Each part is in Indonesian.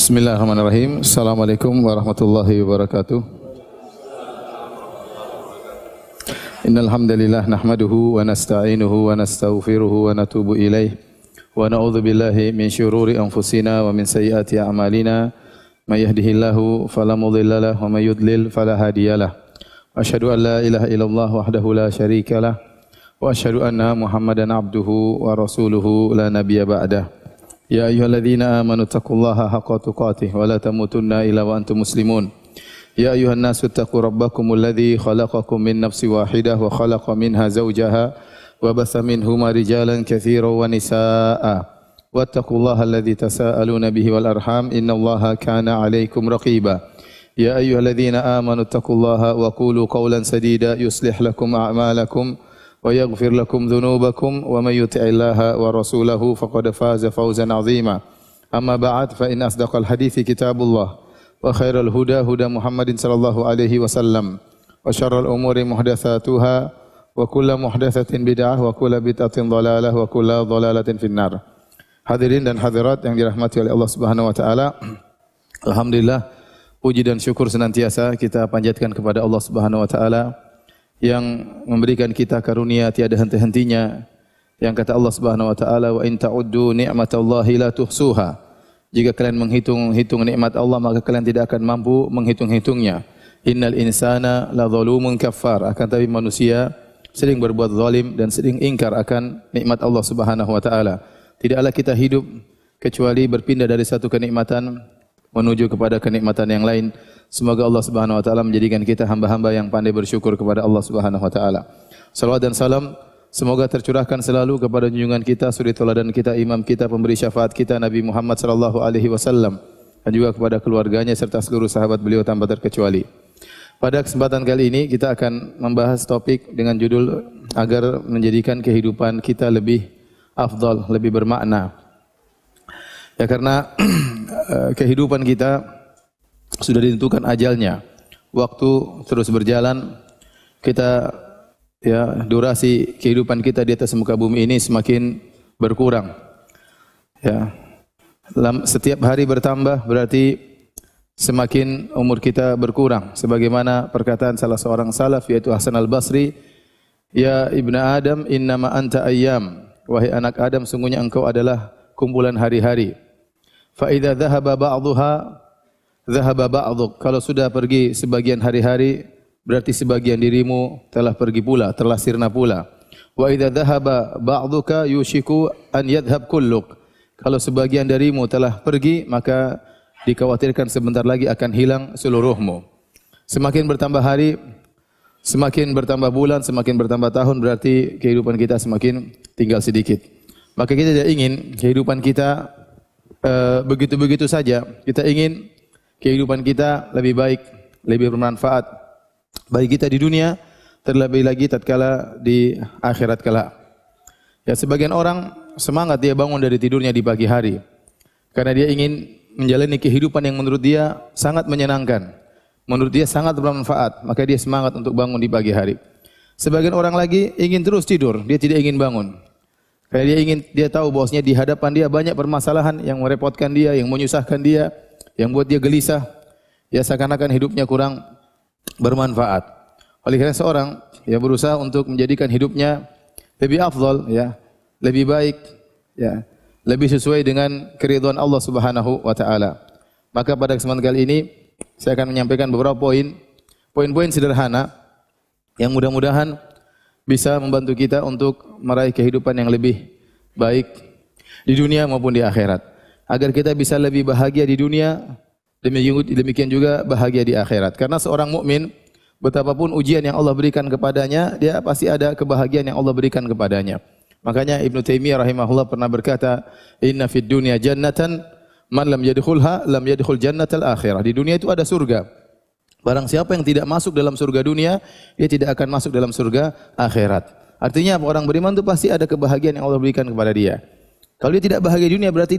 Bismillahirrahmanirrahim. Assalamualaikum warahmatullahi wabarakatuh. Innal hamdalillah nahmaduhu wa nasta'inuhu wa nastaghfiruhu wa natubu ilaih wa na'udzu billahi min syururi anfusina wa min sayyiati a'malina. May yahdihillahu fala mudilla lahu wa may yudlil fala hadiyalah. Asyhadu an la ilaha illallah wahdahu la syarikalah wa asyhadu anna Muhammadan abduhu wa rasuluhu la nabiyya ba'dah. Ya ayyuhalladzina amanu taqullaha haqqa tuqatih wa la tamutunna illa wa antum muslimun. Ya ayyuhan nasu taqu rabbakumul ladzi khalaqakum min nafsin wahidah wa khalaqa minha zawjaha wa batha minhuma rijalan katsiran wa nisaa'a. Wattaqullaha alladzi tasaaluna bihi wal arham innallaha kana 'alaikum raqiba. Ya ayyuhalladzina amanu taqullaha wa qulu qawlan sadida yuslih lakum a'malakum wa yaghfir lakum dhunubakum wa may yuti'illaha wa rasulahu faqad faza fawzan 'azima. Amma ba'd fa in asdaqal hadithi kitabullah wa khairal huda huda Muhammadin sallallahu alaihi wasallam wa syarral umuri muhdatsatuha wa kullu muhdatsatin bid'ah wa kullu bid'atin dhalalah wa kullu dhalalatin finnar. Hadirin dan hadirat yang dirahmati oleh Allah Subhanahu wa taala. Alhamdulillah, puji dan syukur senantiasa kita panjatkan kepada Allah Subhanahu wa taala yang memberikan kita karunia tiada henti-hentinya, yang kata Allah Subhanahu wa taala, wa in ta'uddu ni'matallahi la tuhsuha. Jika kalian menghitung nikmat Allah, maka kalian tidak akan mampu menghitung-hitungnya. Innal insana la zalumun kafar. Akan tapi manusia sering berbuat zalim dan sering ingkar akan nikmat Allah Subhanahu wa taala. Tidaklah kita hidup kecuali berpindah dari satu kenikmatan menuju kepada kenikmatan yang lain. Semoga Allah Subhanahu wa taala menjadikan kita hamba-hamba yang pandai bersyukur kepada Allah Subhanahu wa taala. Salawat dan salam semoga tercurahkan selalu kepada junjungan kita, suri teladan kita, imam kita, pemberi syafaat kita, Nabi Muhammad sallallahu alaihi wasallam, dan juga kepada keluarganya serta seluruh sahabat beliau tanpa terkecuali. Pada kesempatan kali ini kita akan membahas topik dengan judul agar menjadikan kehidupan kita lebih afdal, lebih bermakna. Ya, karena kehidupan kita sudah ditentukan ajalnya. Waktu terus berjalan, kita durasi kehidupan kita di atas muka bumi ini semakin berkurang. Ya. Setiap hari bertambah berarti semakin umur kita berkurang. Sebagaimana perkataan salah seorang salaf yaitu Hasan Al-Basri, "Ya ibna Adam, innama anta ayyam." Wahai anak Adam, sungguhnya engkau adalah kumpulan hari-hari. Fa idza dhahaba ba'dhuha dhahaba ba'dhuk. Kalau sudah pergi sebagian hari-hari, berarti sebagian dirimu telah pergi pula, telah sirna pula. Wa idza dhahaba ba'dhuka yushiku an yadhhab kulluk. Kalau sebagian darimu telah pergi, maka dikhawatirkan sebentar lagi akan hilang seluruhmu. Semakin bertambah hari, semakin bertambah bulan, semakin bertambah tahun, berarti kehidupan kita semakin tinggal sedikit. Maka kita tidak ingin kehidupan kita begitu-begitu saja. Kita ingin kehidupan kita lebih baik, lebih bermanfaat bagi kita di dunia, terlebih lagi tatkala di akhirat kelak. Ya, sebagian orang semangat dia bangun dari tidurnya di pagi hari karena dia ingin menjalani kehidupan yang menurut dia sangat menyenangkan, menurut dia sangat bermanfaat, maka dia semangat untuk bangun di pagi hari. Sebagian orang lagi ingin terus tidur, dia tidak ingin bangun. Karena dia tahu bahwasanya di hadapan dia banyak permasalahan yang merepotkan dia, yang menyusahkan dia, yang buat dia gelisah. Ya, seakan-akan hidupnya kurang bermanfaat. Oleh karena seorang berusaha untuk menjadikan hidupnya lebih afdal, lebih baik, lebih sesuai dengan keridhaan Allah Subhanahu wa taala. Maka pada kesempatan kali ini saya akan menyampaikan beberapa poin-poin sederhana yang mudah-mudahan bisa membantu kita untuk meraih kehidupan yang lebih baik di dunia maupun di akhirat. Agar kita bisa lebih bahagia di dunia, demikian juga bahagia di akhirat. Karena seorang mukmin, betapapun ujian yang Allah berikan kepadanya, dia pasti ada kebahagiaan yang Allah berikan kepadanya. Makanya Ibnu Taimiyah rahimahullah pernah berkata, "Inna fid dunya jannatan man lam yadkhulha lam yadkhul jannatal akhirah." Di dunia itu ada surga. Barang siapa yang tidak masuk dalam surga dunia, dia tidak akan masuk dalam surga akhirat. Artinya orang beriman itu pasti ada kebahagiaan yang Allah berikan kepada dia. Kalau dia tidak bahagia di dunia, berarti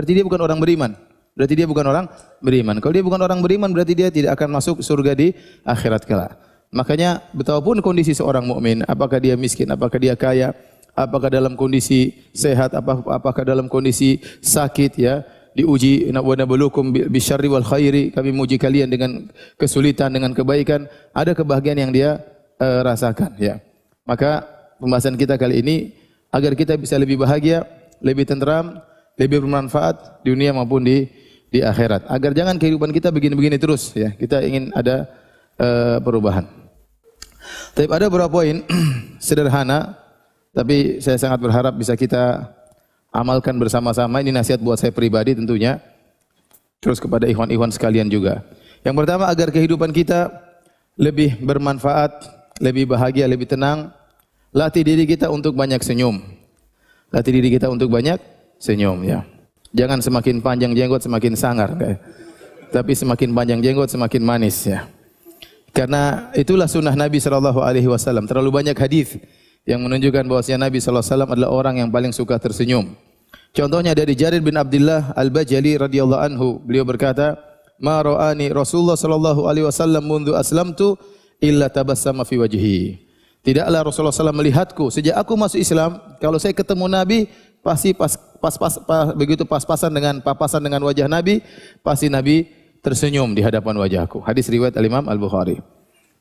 dia bukan orang beriman. Berarti dia bukan orang beriman. Kalau dia bukan orang beriman, berarti dia tidak akan masuk surga di akhirat kelak. Makanya betapapun kondisi seorang mukmin, apakah dia miskin, apakah dia kaya, apakah dalam kondisi sehat, apakah dalam kondisi sakit, ya, diuji wa nabluukum bisyarri wal khairi, kami menguji kalian dengan kesulitan dengan kebaikan, ada kebahagiaan yang dia rasakan ya. Maka pembahasan kita kali ini agar kita bisa lebih bahagia, lebih tenteram, lebih bermanfaat di dunia maupun di akhirat. Agar jangan kehidupan kita begini-begini terus ya. Kita ingin ada perubahan. Tapi ada beberapa poin sederhana, tapi saya sangat berharap bisa kita amalkan bersama-sama. Ini nasihat buat saya pribadi tentunya, terus kepada ikhwan-ikhwan sekalian juga. Yang pertama, agar kehidupan kita lebih bermanfaat, lebih bahagia, lebih tenang, latih diri kita untuk banyak senyum. Latih diri kita untuk banyak senyum ya. Jangan semakin panjang jenggot semakin sangar, tapi semakin panjang jenggot semakin manis ya. Karena itulah sunnah Nabi SAW. Terlalu banyak hadis yang menunjukkan bahwasanya Nabi SAW adalah orang yang paling suka tersenyum. Contohnya dari Jarir bin Abdullah Al-Bajali radhiyallahu anhu, beliau berkata, "Ma ra'ani Rasulullah sallallahu alaihi wasallam mundu aslamtu illa tabassama fi wajhi." Tidaklah Rasulullah SAW melihatku sejak aku masuk Islam, kalau saya ketemu Nabi pasti begitu pas-pasan dengan papasan dengan wajah Nabi, pasti Nabi tersenyum di hadapan wajahku. Hadis riwayat Al-Imam Al-Bukhari.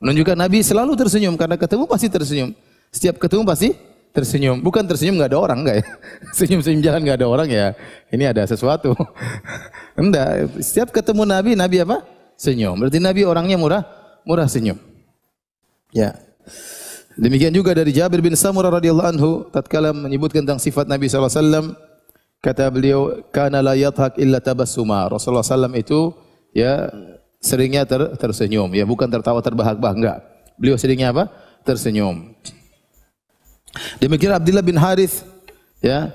Menunjukkan Nabi selalu tersenyum karena ketemu pasti tersenyum. Setiap ketemu pasti tersenyum. Bukan tersenyum enggak ada orang, enggak ya? Senyum-senyum jalan enggak ada orang ya. Ini ada sesuatu. Enggak. Setiap ketemu Nabi, Nabi apa? Senyum. Berarti Nabi orangnya murah senyum. Ya. Demikian juga dari Jabir bin Samurah radhiyallahu anhu, tatkala menyebutkan tentang sifat Nabi sallallahu alaihi wasallam, kata beliau, "Kana la yadhak illa tabassuma." Rasulullah sallallahu itu ya seringnya tersenyum, ya bukan tertawa terbahak-bahak, enggak. Beliau seringnya apa? Tersenyum. Demikian Abdullah bin Harith ya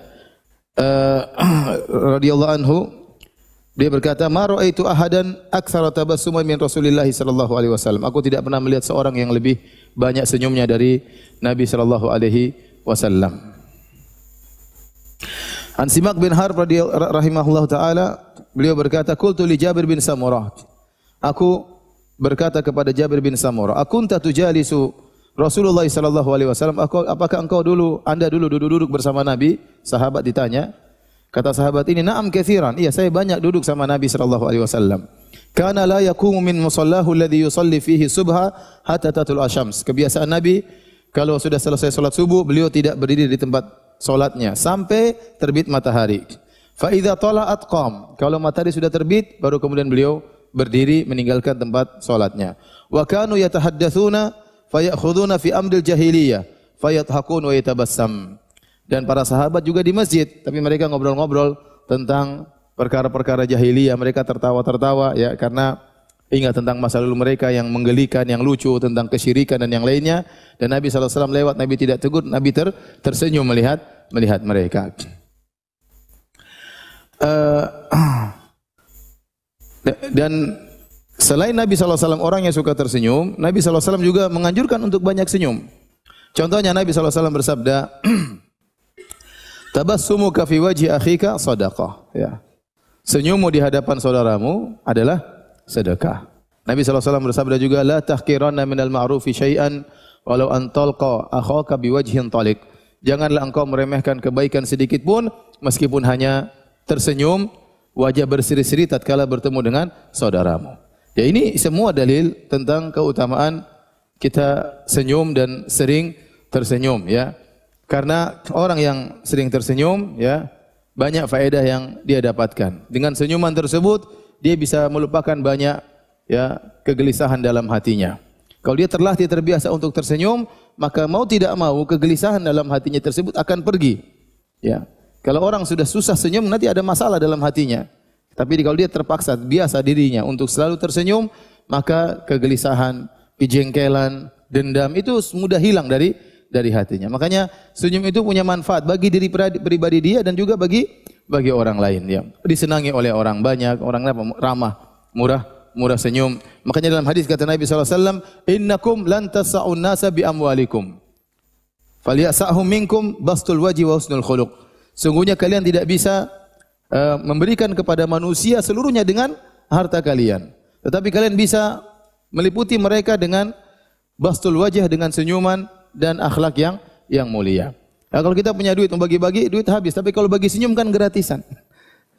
radhiyallahu anhu, dia berkata, "Ma ra'aitu ahadan aktsara tabassuman min Rasulillah sallallahu alaihi wasallam." Aku tidak pernah melihat seorang yang lebih banyak senyumnya dari Nabi sallallahu alaihi wasallam. An Simak bin Harb rahimahullahu taala, beliau berkata, "Qultu li Jabir bin Samurah." Aku berkata kepada Jabir bin Samurah, "Akunta tujalisu Rasulullah sallallahu alaihi wasallam, apakah Anda dulu duduk bersama Nabi?" Sahabat ditanya. Kata sahabat ini, "Na'am katsiran." Iya, saya banyak duduk sama Nabi sallallahu alaihi wasallam. "Kana la yaqumu min musallahu alladhi yusalli fihi subha hatta tatul asyams." Kebiasaan Nabi kalau sudah selesai salat subuh, beliau tidak berdiri di tempat salatnya sampai terbit matahari. Fa idza tala'at qam. Kalau matahari sudah terbit, baru kemudian beliau berdiri meninggalkan tempat salatnya. Wa kanu yatahaddatsuna fayakhuduna fi amril jahiliyah fayathakun wa yatabassam. Dan para sahabat juga di masjid, tapi mereka ngobrol-ngobrol tentang perkara-perkara jahiliyah, mereka tertawa-tertawa ya karena ingat tentang masa lalu mereka yang menggelikan, yang lucu, tentang kesyirikan dan yang lainnya. Dan Nabi sallallahu alaihi wasallam lewat, Nabi tidak tegur, Nabi tersenyum melihat mereka. Dan selain Nabi sallallahu alaihi wasallam orang yang suka tersenyum, Nabi sallallahu alaihi wasallam juga menganjurkan untuk banyak senyum. Contohnya Nabi sallallahu alaihi wasallam bersabda, "Tabassumuka fi wajhi akhika shadaqah." Ya. Senyummu di hadapan saudaramu adalah sedekah. Nabi sallallahu alaihi wasallam bersabda juga, "La tahqiranna minal ma'rufi syai'an walau an talqa akhaka biwajhin taliq." Janganlah engkau meremehkan kebaikan sedikit pun meskipun hanya tersenyum, wajah berseri-seri tatkala bertemu dengan saudaramu. Ya, ini semua dalil tentang keutamaan kita senyum dan sering tersenyum ya. Karena orang yang sering tersenyum ya, banyak faedah yang dia dapatkan. Dengan senyuman tersebut dia bisa melupakan banyak ya kegelisahan dalam hatinya. Kalau dia terlatih terbiasa untuk tersenyum, maka mau tidak mau kegelisahan dalam hatinya tersebut akan pergi. Ya. Kalau orang sudah susah senyum, nanti ada masalah dalam hatinya. Tapi kalau dia terpaksa biasa dirinya untuk selalu tersenyum, maka kegelisahan, kejengkelan, dendam itu mudah hilang dari hatinya. Makanya senyum itu punya manfaat bagi diri pribadi dia dan juga bagi orang lain ya. Disenangi oleh orang banyak, orang ramah, murah senyum. Makanya dalam hadis kata Nabi sallallahu alaihi wasallam, "Innakum lan tas'un nasa bi amwalikum. Falyasahum minkum bastul wajhi wa husnul khuluq." Sungguhnya kalian tidak bisa memberikan kepada manusia seluruhnya dengan harta kalian. Tetapi kalian bisa meliputi mereka dengan bastul wajah, dengan senyuman dan akhlak yang mulia. Nah, kalau kita punya duit, membagi-bagi duit habis. Tapi kalau bagi senyum kan gratisan.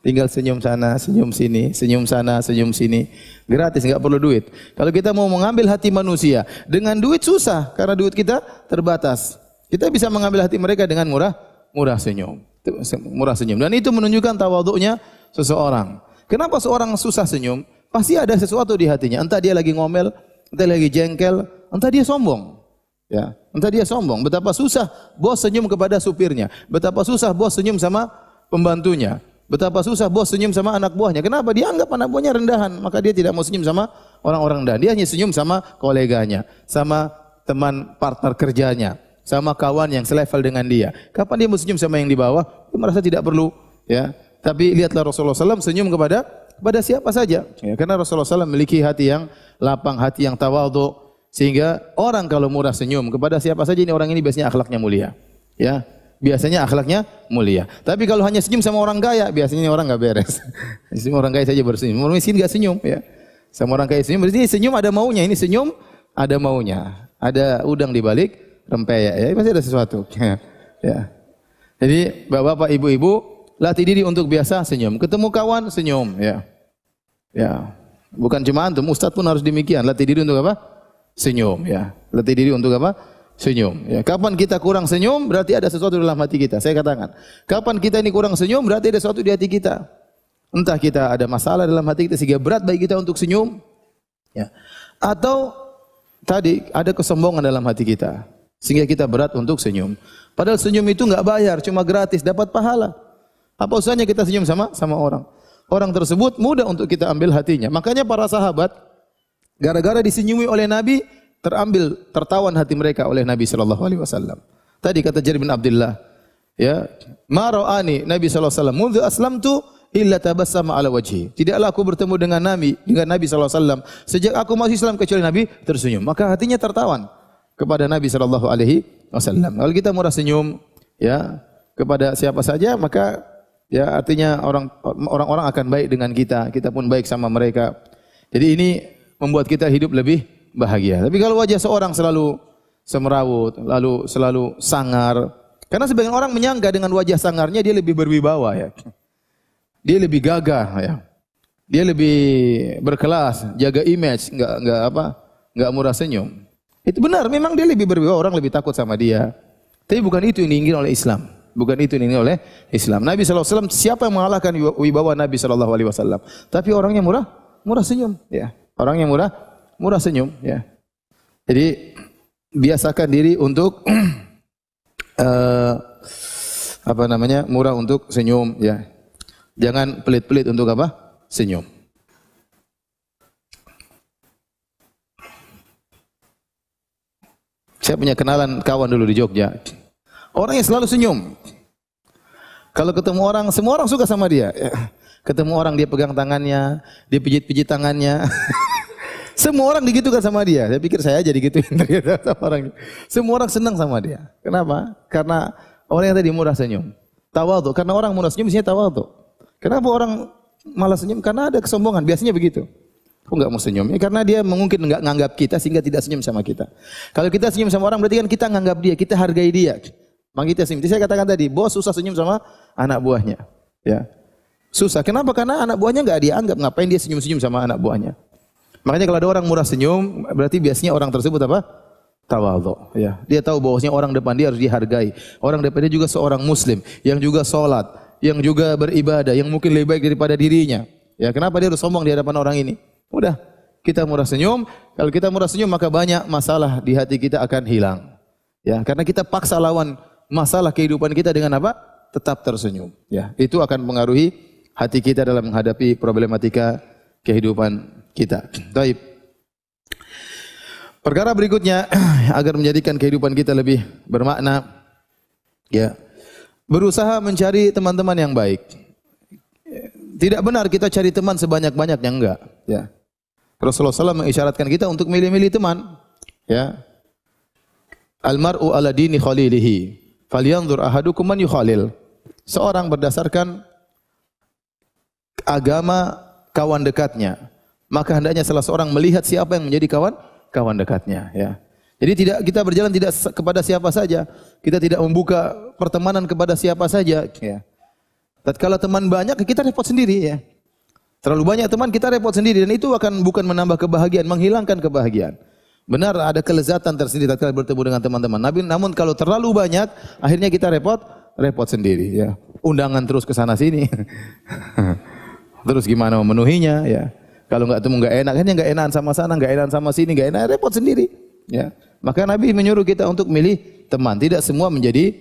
Tinggal senyum sana, senyum sini, senyum sana, senyum sini. Gratis, enggak perlu duit. Kalau kita mau mengambil hati manusia, dengan duit susah karena duit kita terbatas. Kita bisa mengambil hati mereka dengan murah senyum. Murah senyum. Dan itu menunjukkan tawadhu'nya seseorang. Kenapa seorang susah senyum? Pasti ada sesuatu di hatinya. Entah dia lagi ngomel, entah lagi jengkel, entah dia sombong. Ya, entah dia sombong. Betapa susah bos senyum kepada supirnya. Betapa susah bos senyum sama pembantunya. Betapa susah bos senyum sama anak buahnya. Kenapa? Dia anggap anak buahnya rendahan. Maka dia tidak mau senyum sama orang-orang rendahan. Dia hanya senyum sama koleganya, sama teman partner kerjanya, sama kawan yang selevel dengan dia. Kapan dia mau senyum sama yang di bawah? Dia merasa tidak perlu. Ya. Tapi lihatlah Rasulullah SAW senyum kepada siapa saja. Ya, karena Rasulullah SAW memiliki hati yang lapang, hati yang tawadhu, sehingga orang kalau murah senyum kepada siapa saja, ini orang ini biasanya akhlaknya mulia. Ya, biasanya akhlaknya mulia. Tapi kalau hanya senyum sama orang kaya, biasanya ini orang enggak beres. Semua orang kaya saja bersenyum. Orang miskin enggak senyum, ya. Sama orang kaya senyum, berarti senyum ada maunya. Ini senyum ada maunya. Ada udang di balik rempeyek, ya. Pasti ada sesuatu. Ya. Jadi, Bapak-bapak, Ibu-ibu, latih diri untuk biasa senyum. Ketemu kawan senyum, ya. Ya. Bukan cuma antum, ustaz pun harus demikian. Latih diri untuk apa? Senyum, ya. Latih diri untuk apa? Senyum. Ya. Kapan kita kurang senyum, berarti ada sesuatu dalam hati kita. Saya katakan, kapan kita ini kurang senyum, berarti ada sesuatu di hati kita. Entah kita ada masalah dalam hati kita sehingga berat bagi kita untuk senyum, ya. Atau tadi ada kesombongan dalam hati kita sehingga kita berat untuk senyum. Padahal senyum itu enggak bayar, cuma gratis, dapat pahala. Apa usahanya kita senyum sama orang? Orang tersebut mudah untuk kita ambil hatinya. Makanya para sahabat gara-gara disenyumi oleh Nabi, tertawan hati mereka oleh Nabi sallallahu alaihi wasallam. Tadi kata Jarir bin Abdullah, ya, ma ra'ani Nabi sallallahu alaihi wasallam mundu aslamtu illa tabassama ala wajhi. Tidaklah aku bertemu dengan Nabi sallallahu alaihi wasallam sejak aku masuk Islam kecuali Nabi tersenyum. Maka hatinya tertawan kepada Nabi sallallahu alaihi wasallam. Kalau kita murah senyum, ya, kepada siapa saja, maka ya artinya orang-orang akan baik dengan kita, kita pun baik sama mereka. Jadi ini membuat kita hidup lebih bahagia. Tapi kalau wajah seorang selalu semerawut, lalu selalu sangar, karena sebagian orang menyangka dengan wajah sangarnya dia lebih berwibawa, ya. Dia lebih gagah, ya. Dia lebih berkelas, jaga image, enggak murah senyum. Itu benar, memang dia lebih berwibawa, orang lebih takut sama dia. Tapi bukan itu yang diinginkan oleh Islam. Bukan itu yang diinginkan oleh Islam. Nabi SAW, siapa yang mengalahkan wibawa Nabi SAW? Tapi orangnya murah senyum, ya. Orang yang murah senyum, ya. Jadi biasakan diri untuk murah untuk senyum, ya. Jangan pelit-pelit untuk apa? Senyum. Saya punya kenalan kawan dulu di Jogja. Orang yang selalu senyum. Kalau ketemu orang, semua orang suka sama dia. Ketemu orang dia pegang tangannya, dia pijit-pijit tangannya. Semua orang digitukan sama dia. Saya pikir saya aja digituin sama orang. Semua orang senang sama dia. Kenapa? Karena orang yang tadi murah senyum. Tawadhu. Karena orang murah senyum biasanya tawadhu. Kenapa orang malas senyum? Karena ada kesombongan. Biasanya begitu. Kok enggak mau senyum? Ya, karena dia mungkin enggak nganggap kita sehingga tidak senyum sama kita. Kalau kita senyum sama orang berarti kan kita nganggap dia, kita hargai dia. Maka kita senyum. Jadi saya katakan tadi, bos susah senyum sama anak buahnya. Ya. Susah. Kenapa? Karena anak buahnya enggak dianggap. Ngapain dia senyum-senyum sama anak buahnya? Makanya kalau ada orang murah senyum, berarti biasanya orang tersebut apa? Tawadhu. Ya. Dia tahu bahwasanya orang depan dia harus dihargai. Orang depan dia juga seorang muslim yang juga salat, yang juga beribadah, yang mungkin lebih baik daripada dirinya. Ya, kenapa dia harus sombong di hadapan orang ini? Udah, kita murah senyum. Kalau kita murah senyum, maka banyak masalah di hati kita akan hilang. Ya, karena kita paksa lawan masalah kehidupan kita dengan apa? Tetap tersenyum. Ya, itu akan mengaruhi hati kita dalam menghadapi problematika kehidupan kita. Baik. Perkara berikutnya agar menjadikan kehidupan kita lebih bermakna, ya, berusaha mencari teman-teman yang baik. Tidak benar kita cari teman sebanyak-banyaknya, enggak, ya. Rasulullah SAW mengisyaratkan kita untuk milih-milih teman, ya. Almar'u ala dini khalilihi, falyanzur ahadukum man yukhalil. Seorang berdasarkan agama kawan dekatnya, maka hendaknya salah seorang melihat siapa yang menjadi kawan dekatnya, ya. Jadi tidak kita berjalan tidak kepada siapa saja, kita tidak membuka pertemanan kepada siapa saja, ya. Tatkala teman banyak, kita repot sendiri ya. Terlalu banyak teman, kita repot sendiri dan itu bukan menambah kebahagiaan, menghilangkan kebahagiaan. Benar ada kelezatan tersendiri tatkala bertemu dengan teman-teman. Namun kalau terlalu banyak, akhirnya kita repot sendiri ya. Undangan terus ke sana sini. Terus gimana memenuhinya ya? Kalau enggak temu enggak enak, akhirnya enggak enakan sama sana, enggak enakan sama sini, enggak enak, repot sendiri ya. Maka Nabi menyuruh kita untuk milih teman, tidak semua menjadi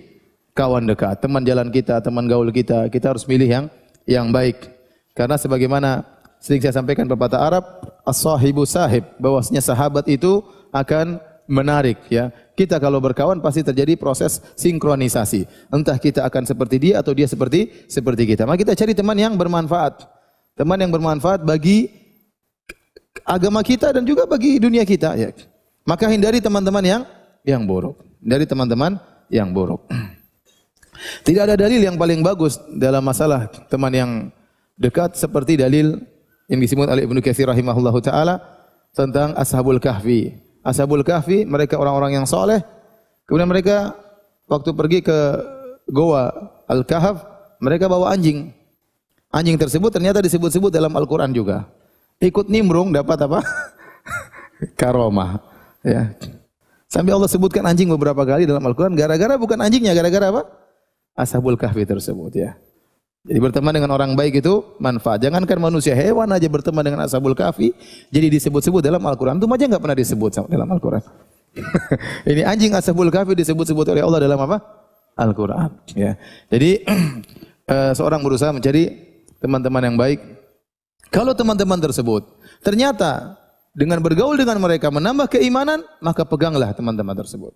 kawan dekat, teman jalan kita, teman gaul kita. Kita harus milih yang baik. Karena sebagaimana sering saya sampaikan pepatah Arab, as-sahibu sahib, bahwasanya sahabat itu akan menarik ya. Kita kalau berkawan pasti terjadi proses sinkronisasi. Entah kita akan seperti dia atau dia seperti kita. Maka kita cari teman yang bermanfaat. Teman yang bermanfaat bagi agama kita dan juga bagi dunia kita ya. Maka hindari teman-teman yang buruk. Hindari teman-teman yang buruk. Tidak ada dalil yang paling bagus dalam masalah teman yang dekat seperti dalil yang disebut oleh Ibnu Katsir rahimahullahu taala tentang Ashabul Kahfi. Ashabul Kahfi mereka orang-orang yang soleh. Kemudian mereka waktu pergi ke Goa Al-Kahf, mereka bawa anjing. Anjing tersebut ternyata disebut-sebut dalam Al-Qur'an juga. Ikut nimbrung dapat apa? Karomah. Ya. Sampai Allah sebutkan anjing beberapa kali dalam Al-Qur'an gara-gara bukan anjingnya, gara-gara apa? Ashabul Kahfi tersebut ya. Jadi berteman dengan orang baik itu manfaat. Jangankan manusia, hewan aja berteman dengan Ashabul Kahfi jadi disebut-sebut dalam Al-Qur'an. Itu aja enggak pernah disebut dalam Al-Qur'an. Ini anjing Ashabul Kahfi disebut-sebut oleh Allah dalam apa? Al-Qur'an, ya. Jadi seorang berusaha mencari teman-teman yang baik. Kalau teman-teman tersebut ternyata dengan bergaul dengan mereka menambah keimanan, maka peganglah teman-teman tersebut.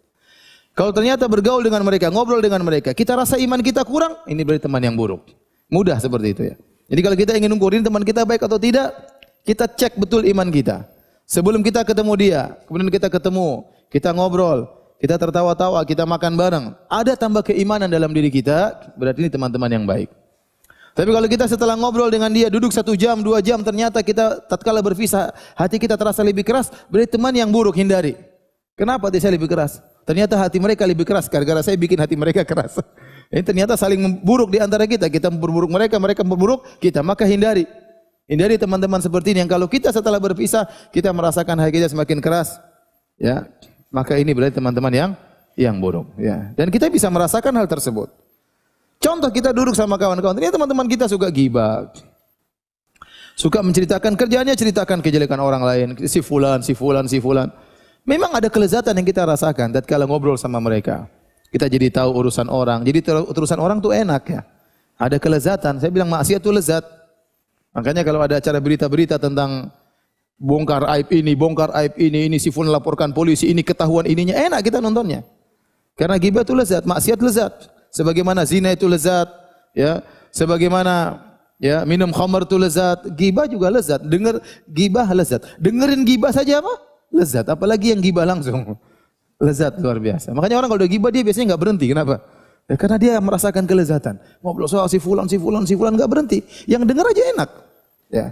Kalau ternyata bergaul dengan mereka, ngobrol dengan mereka, kita rasa iman kita kurang, ini berarti teman yang buruk. Mudah seperti itu ya. Jadi kalau kita ingin ukur ini teman kita baik atau tidak, kita cek betul iman kita. Sebelum kita ketemu dia, kemudian kita ketemu, kita ngobrol, kita tertawa-tawa, kita makan bareng, ada tambah keimanan dalam diri kita, berarti ini teman-teman yang baik. Tapi kalau kita setelah ngobrol dengan dia, duduk 1 jam, 2 jam, ternyata kita tatkala berpisah, hati kita terasa lebih keras, berarti teman yang buruk, hindari. Kenapa hati saya lebih keras? Ternyata hati mereka lebih keras, gara-gara saya bikin hati mereka keras. Ini ternyata saling memburuk di antara kita. Kita memperburuk mereka, mereka memperburuk kita. Maka hindari. Hindari teman-teman seperti ini yang kalau kita setelah berpisah, kita merasakan hati kita semakin keras. Ya, maka ini berarti teman-teman yang buruk. Ya. Dan kita bisa merasakan hal tersebut. Contoh kita duduk sama kawan-kawan. Ternyata teman-teman kita suka ghibah. Suka menceritakan kerjaannya, ceritakan kejelekan orang lain. Si fulan, si fulan, si fulan. Memang ada kelezatan yang kita rasakan tatkala ngobrol sama mereka. Kita jadi tahu urusan orang. Jadi urusan orang tuh enak ya. Ada kelezatan. Saya bilang maksiat itu lezat. Makanya kalau ada acara berita-berita tentang bongkar aib ini si fulan laporkan polisi, ini ketahuan ininya, enak kita nontonnya. Karena ghibah itu lezat, maksiat lezat. Sebagaimana zina itu lezat, ya. Sebagaimana ya minum khamar itu lezat, ghibah juga lezat. Dengar ghibah lezat. Dengerin ghibah saja apa? Lezat, apalagi yang ghibah langsung. Lezat luar biasa. Makanya orang kalau udah ghibah dia biasanya enggak berhenti. Kenapa? Ya, karena dia merasakan kelezatan. Ngobrol soal si fulan enggak berhenti. Yang dengar aja enak. Ya.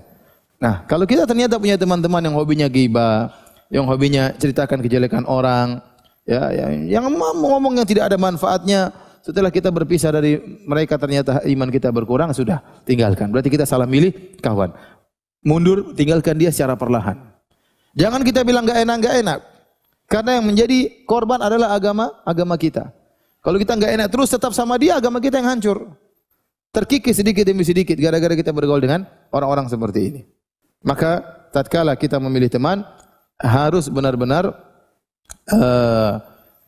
Nah, kalau kita ternyata punya teman-teman yang hobinya ghibah, yang hobinya ceritakan kejelekan orang, ya, yang ngomong yang tidak ada manfaatnya, setelah kita berpisah dari mereka ternyata iman kita berkurang, sudah tinggalkan. Berarti kita salah milih kawan. Mundur, tinggalkan dia secara perlahan. Jangan kita bilang enggak enak. Karena yang menjadi korban adalah agama kita. Kalau kita enggak enak terus tetap sama dia, agama kita yang hancur. Terkikis sedikit demi sedikit gara-gara kita bergaul dengan orang-orang seperti ini. Maka tatkala kita memilih teman harus benar-benar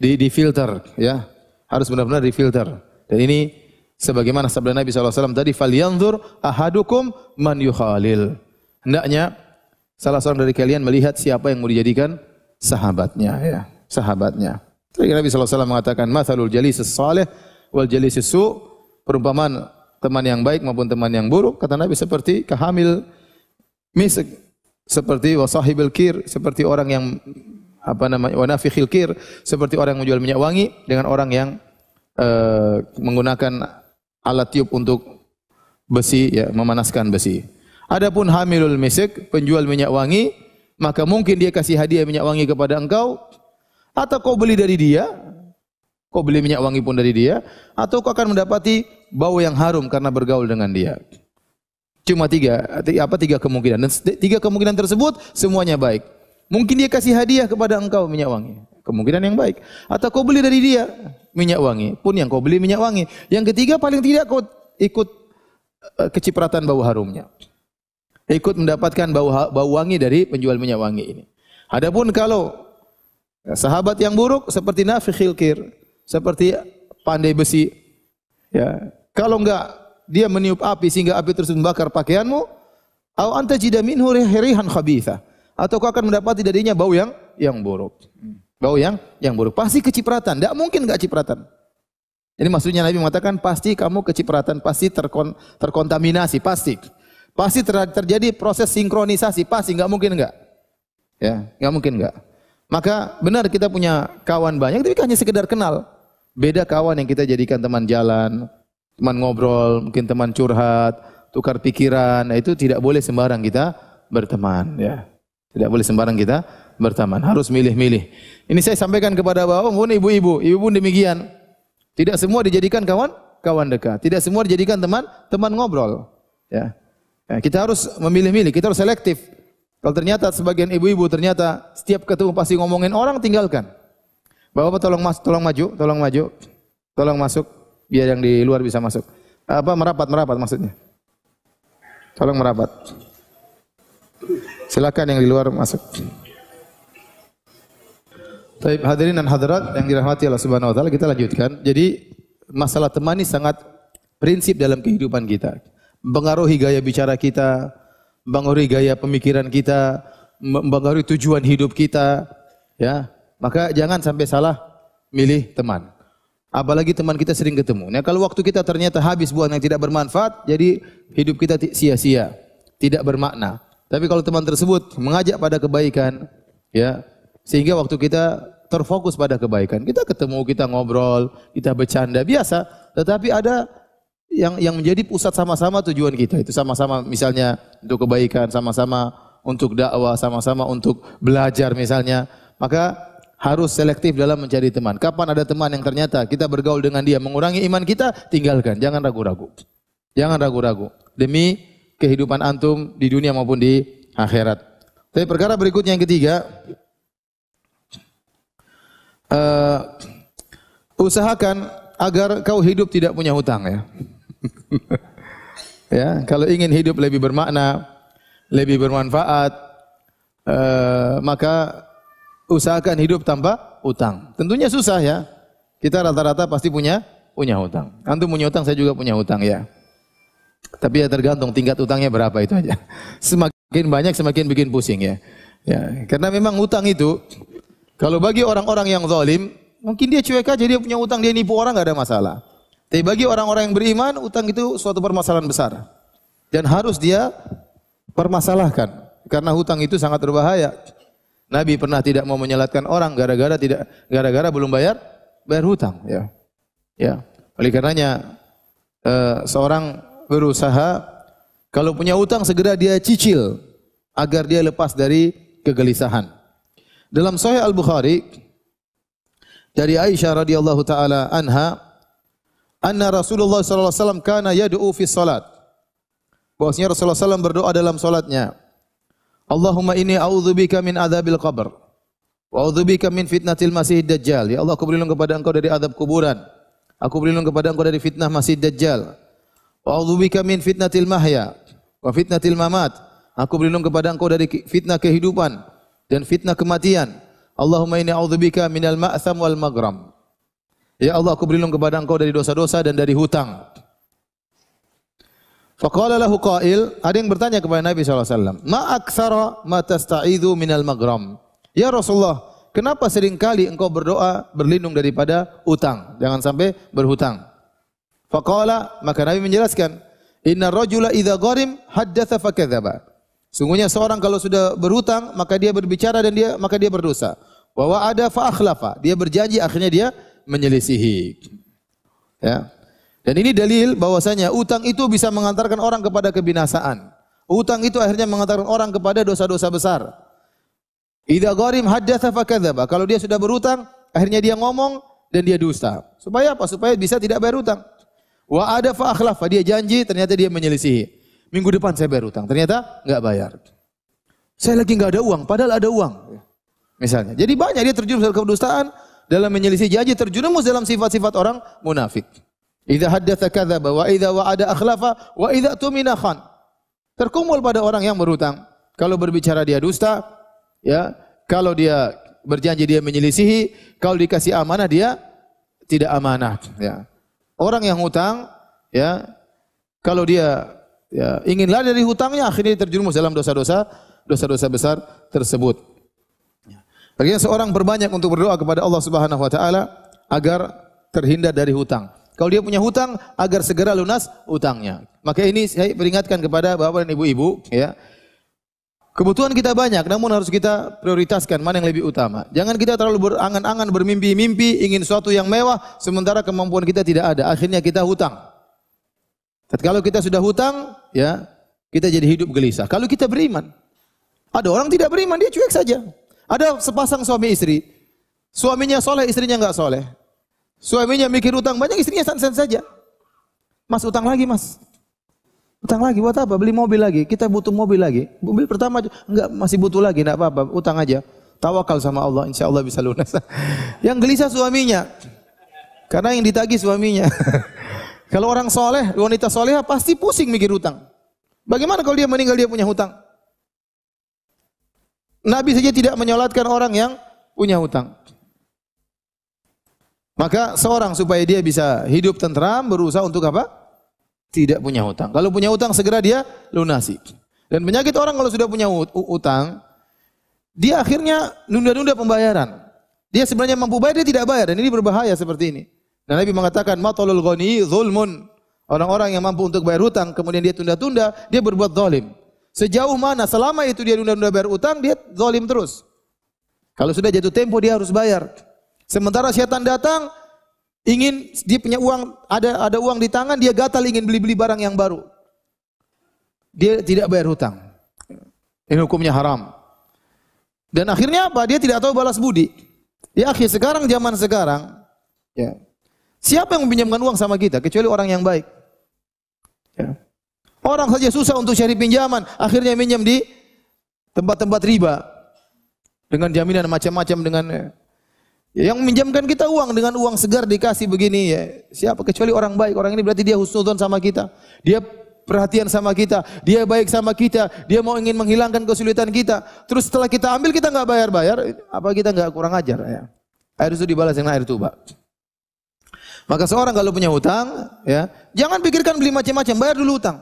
difilter ya. Harus benar-benar difilter. Dan ini sebagaimana sabda Nabi SAW tadi, falyanzur ahadukum man yukhalil. Hendaknya salah seorang dari kalian melihat siapa yang mau dijadikan sahabatnya ya, sahabatnya. Jadi Nabi SAW mengatakan mathalul jalisis salih wal jalisis su, perumpamaan teman yang baik maupun teman yang buruk, kata Nabi seperti kahamil misk, seperti wasahibil kir, seperti orang yang wanafikhil kir, seperti orang yang menjual minyak wangi dengan orang yang menggunakan alat tiup untuk besi ya, memanaskan besi. Adapun hamilul misk, penjual minyak wangi, maka mungkin dia kasih hadiah minyak wangi kepada engkau, atau kau beli dari dia, Kau beli minyak wangi pun dari dia, atau kau akan mendapati bau yang harum karena bergaul dengan dia. Cuma tiga kemungkinan. Dan tiga kemungkinan tersebut semuanya baik. Mungkin dia kasih hadiah kepada engkau minyak wangi, kemungkinan yang baik. Atau kau beli dari dia minyak wangi, pun yang kau beli minyak wangi. Yang ketiga paling tidak kau ikut kecipratan bau harumnya. Ikut mendapatkan bau wangi dari penjual minyak wangi ini. Adapun kalau sahabat yang buruk seperti nafikhil kir, seperti pandai besi, ya. Kalau enggak dia meniup api sehingga api tersebut membakar pakaianmu, au anta jida minhu rihan khabitha, atau kau akan mendapati darinya bau yang buruk. Bau yang buruk. Pasti kecipratan, enggak mungkin enggak cipratan. Ini maksudnya Nabi mengatakan pasti kamu kecipratan, pasti terkontaminasi, pasti. Pasti terjadi proses sinkronisasi, pasti, enggak mungkin enggak. Ya, enggak mungkin enggak. Maka benar kita punya kawan banyak, tapi hanya sekedar kenal. Beda kawan yang kita jadikan teman jalan, teman ngobrol, mungkin teman curhat, tukar pikiran. Nah, itu tidak boleh sembarang kita berteman. Ya, tidak boleh sembarang kita berteman. Harus milih-milih. Ini saya sampaikan kepada bapak pun ibu-ibu pun demikian. Tidak semua dijadikan kawan dekat. Tidak semua dijadikan teman ngobrol. Ya. Nah, kita harus memilih-milih, kita harus selektif. Kalau ternyata sebagian ibu-ibu ternyata setiap ketemu pasti ngomongin orang, tinggalkan. Bapak tolong masuk, biar yang di luar bisa masuk. Merapat maksudnya. Tolong merapat. Silakan yang di luar masuk. Baik, hadirin dan hadirat yang dirahmati Allah Subhanahu wa taala, kita lanjutkan. Jadi masalah teman ini sangat prinsip dalam kehidupan kita. Mempengaruhi gaya bicara kita, mempengaruhi gaya pemikiran kita, mempengaruhi tujuan hidup kita, ya. Maka jangan sampai salah milih teman. Apalagi teman kita sering ketemu. Nah, kalau waktu kita ternyata habis buat yang tidak bermanfaat, jadi hidup kita sia-sia, tidak bermakna. Tapi kalau teman tersebut mengajak pada kebaikan, ya, sehingga waktu kita terfokus pada kebaikan, kita ketemu, kita ngobrol, kita bercanda biasa, tetapi ada yang menjadi pusat sama-sama tujuan kita itu sama-sama misalnya untuk kebaikan, sama-sama untuk dakwah, sama-sama untuk belajar misalnya, maka harus selektif dalam mencari teman. Kapan ada teman yang ternyata kita bergaul dengan dia mengurangi iman kita, tinggalkan, jangan ragu-ragu. Jangan ragu-ragu demi kehidupan antum di dunia maupun di akhirat. Tapi perkara berikutnya yang ketiga, usahakan agar kau hidup tidak punya hutang, ya. Ya, kalau ingin hidup lebih bermakna, lebih bermanfaat, maka usahakan hidup tanpa hutang. Tentunya susah, ya. Kita rata-rata pasti punya hutang. Antum punya hutang, saya juga punya hutang, ya. Tapi ya tergantung tingkat hutangnya berapa, itu aja. Semakin banyak semakin bikin pusing, ya. Ya, karena memang hutang itu kalau bagi orang-orang yang zalim, mungkin dia cuek aja, dia punya hutang, dia nipu orang enggak ada masalah. Tapi bagi orang-orang yang beriman, utang itu suatu permasalahan besar. Dan harus dia permasalahkan. Karena hutang itu sangat berbahaya. Nabi pernah tidak mau menyelatkan orang gara-gara belum bayar hutang, ya. Ya. Oleh karenanya seorang berusaha kalau punya hutang segera dia cicil agar dia lepas dari kegelisahan. Dalam Sahih Al-Bukhari dari Aisyah radhiyallahu taala anha, anna Rasulullah sallallahu alaihi wasallam kana yad'u fi salat. Bahwasanya Rasulullah sallallahu berdoa dalam salatnya. Allahumma inni a'udzubika min adzabil qabr wa a'udzubika min fitnatil masiihid dajjal. Ya Allah, aku berlindung kepada Engkau dari azab kuburan. Aku berlindung kepada Engkau dari fitnah Masih Dajjal. Wa a'udzubika min fitnatil mahya wa fitnatil mamat. Aku berlindung kepada Engkau dari fitnah kehidupan dan fitnah kematian. Allahumma inni a'udzubika minal ma'tham wal maghram. Ya Allah, aku berlindung kepada Engkau dari dosa-dosa dan dari hutang. Faqala lahu qail, ada yang bertanya kepada Nabi SAW, ma aktsara ma tasta'idzu minal maghram. Ya Rasulullah, kenapa seringkali engkau berdoa berlindung daripada hutang? Jangan sampai berhutang. Faqala, maka Nabi menjelaskan, inna rajula idza gharim haddatsa fakadzaba. Sungguhnya seorang kalau sudah berhutang, maka dia berbicara dan maka dia berdosa. Wa wa'ada fa akhlafa. Dia berjanji, akhirnya dia menyelisihi. Ya. Dan ini dalil bahwasanya utang itu bisa mengantarkan orang kepada kebinasaan. Utang itu akhirnya mengantarkan orang kepada dosa-dosa besar. Idza gharim haddatsa fakadzaba. Kalau dia sudah berutang, akhirnya dia ngomong dan dia dusta. Supaya apa? Supaya bisa tidak bayar hutang. Wa ada fa akhlafa, dia janji ternyata dia menyelisihi. Minggu depan saya bayar hutang, ternyata enggak bayar. Saya lagi enggak ada uang, padahal ada uang. Misalnya. Jadi banyak dia terjerumus dalam kedustaan, dalam menyelisih janji, terjerumus dalam sifat-sifat orang munafik. Idza haddatsa kadzaba wa idza wa'ada akhlafa wa idza tumina khan. Terkumpul pada orang yang berhutang. Kalau berbicara dia dusta, ya. Kalau dia berjanji dia menyelisihi, kalau dikasih amanah dia tidak amanah, ya. Orang yang hutang, ya, kalau dia ingin lari dari hutangnya, akhirnya terjerumus dalam dosa-dosa besar tersebut. Bagaimana seorang berbanyak untuk berdoa kepada Allah Subhanahu wa taala agar terhindar dari hutang. Kalau dia punya hutang, agar segera lunas hutangnya. Maka ini saya peringatkan kepada bapak dan ibu-ibu, ya. Kebutuhan kita banyak, namun harus kita prioritaskan mana yang lebih utama. Jangan kita terlalu berangan-angan, bermimpi-mimpi, ingin sesuatu yang mewah, sementara kemampuan kita tidak ada. Akhirnya kita hutang. Kalau kita sudah hutang, ya, kita jadi hidup gelisah. Kalau kita beriman, ada orang tidak beriman, dia cuek saja. Ada sepasang suami istri, suaminya soleh, istrinya enggak soleh. Suaminya mikir hutang banyak, istrinya santai saja. Mas, utang lagi mas. Utang lagi buat apa? Beli mobil lagi. Kita butuh mobil lagi. Mobil pertama enggak, masih butuh lagi, enggak apa-apa. Utang aja. Tawakal sama Allah, insya Allah bisa lunas. Yang gelisah suaminya. Karena yang ditagih suaminya. Kalau orang soleh, wanita soleha pasti pusing mikir hutang. Bagaimana kalau dia meninggal dia punya hutang? Nabi saja tidak menyolatkan orang yang punya hutang. Maka seorang supaya dia bisa hidup tentram berusaha untuk apa? Tidak punya hutang. Kalau punya hutang segera dia lunasi. Dan penyakit orang kalau sudah punya hutang, dia akhirnya nunda-nunda pembayaran. Dia sebenarnya mampu bayar, dia tidak bayar. Dan ini berbahaya seperti ini. Dan Nabi mengatakan, matalul ghani zulmun. Orang-orang yang mampu untuk bayar hutang, kemudian dia tunda-tunda, dia berbuat zalim. Sejauh mana, selama itu dia nunda-nunda bayar hutang, dia zalim terus. Kalau sudah jatuh tempo, dia harus bayar. Sementara syaitan datang, ingin dia punya uang, ada uang di tangan, dia gatal ingin beli-beli barang yang baru. Dia tidak bayar hutang. Ini hukumnya haram. Dan akhirnya apa? Dia tidak tahu balas budi. Ya akhir sekarang, zaman sekarang, ya, siapa yang meminjamkan uang sama kita kecuali orang yang baik? Ya. Orang saja susah untuk cari pinjaman, akhirnya minjam di tempat-tempat riba dengan jaminan macam-macam dengan yang meminjamkan kita uang dengan uang segar dikasih begini, ya. Siapa kecuali orang baik. Orang ini berarti dia husnudzon sama kita. Dia perhatian sama kita, dia baik sama kita, dia mau ingin menghilangkan kesulitan kita. Terus setelah kita ambil kita enggak bayar-bayar, apa kita enggak kurang ajar, ya. Air itu dibalas dengan air tuba. Maka seorang kalau punya hutang, ya, jangan pikirkan beli macam-macam, bayar dulu hutang.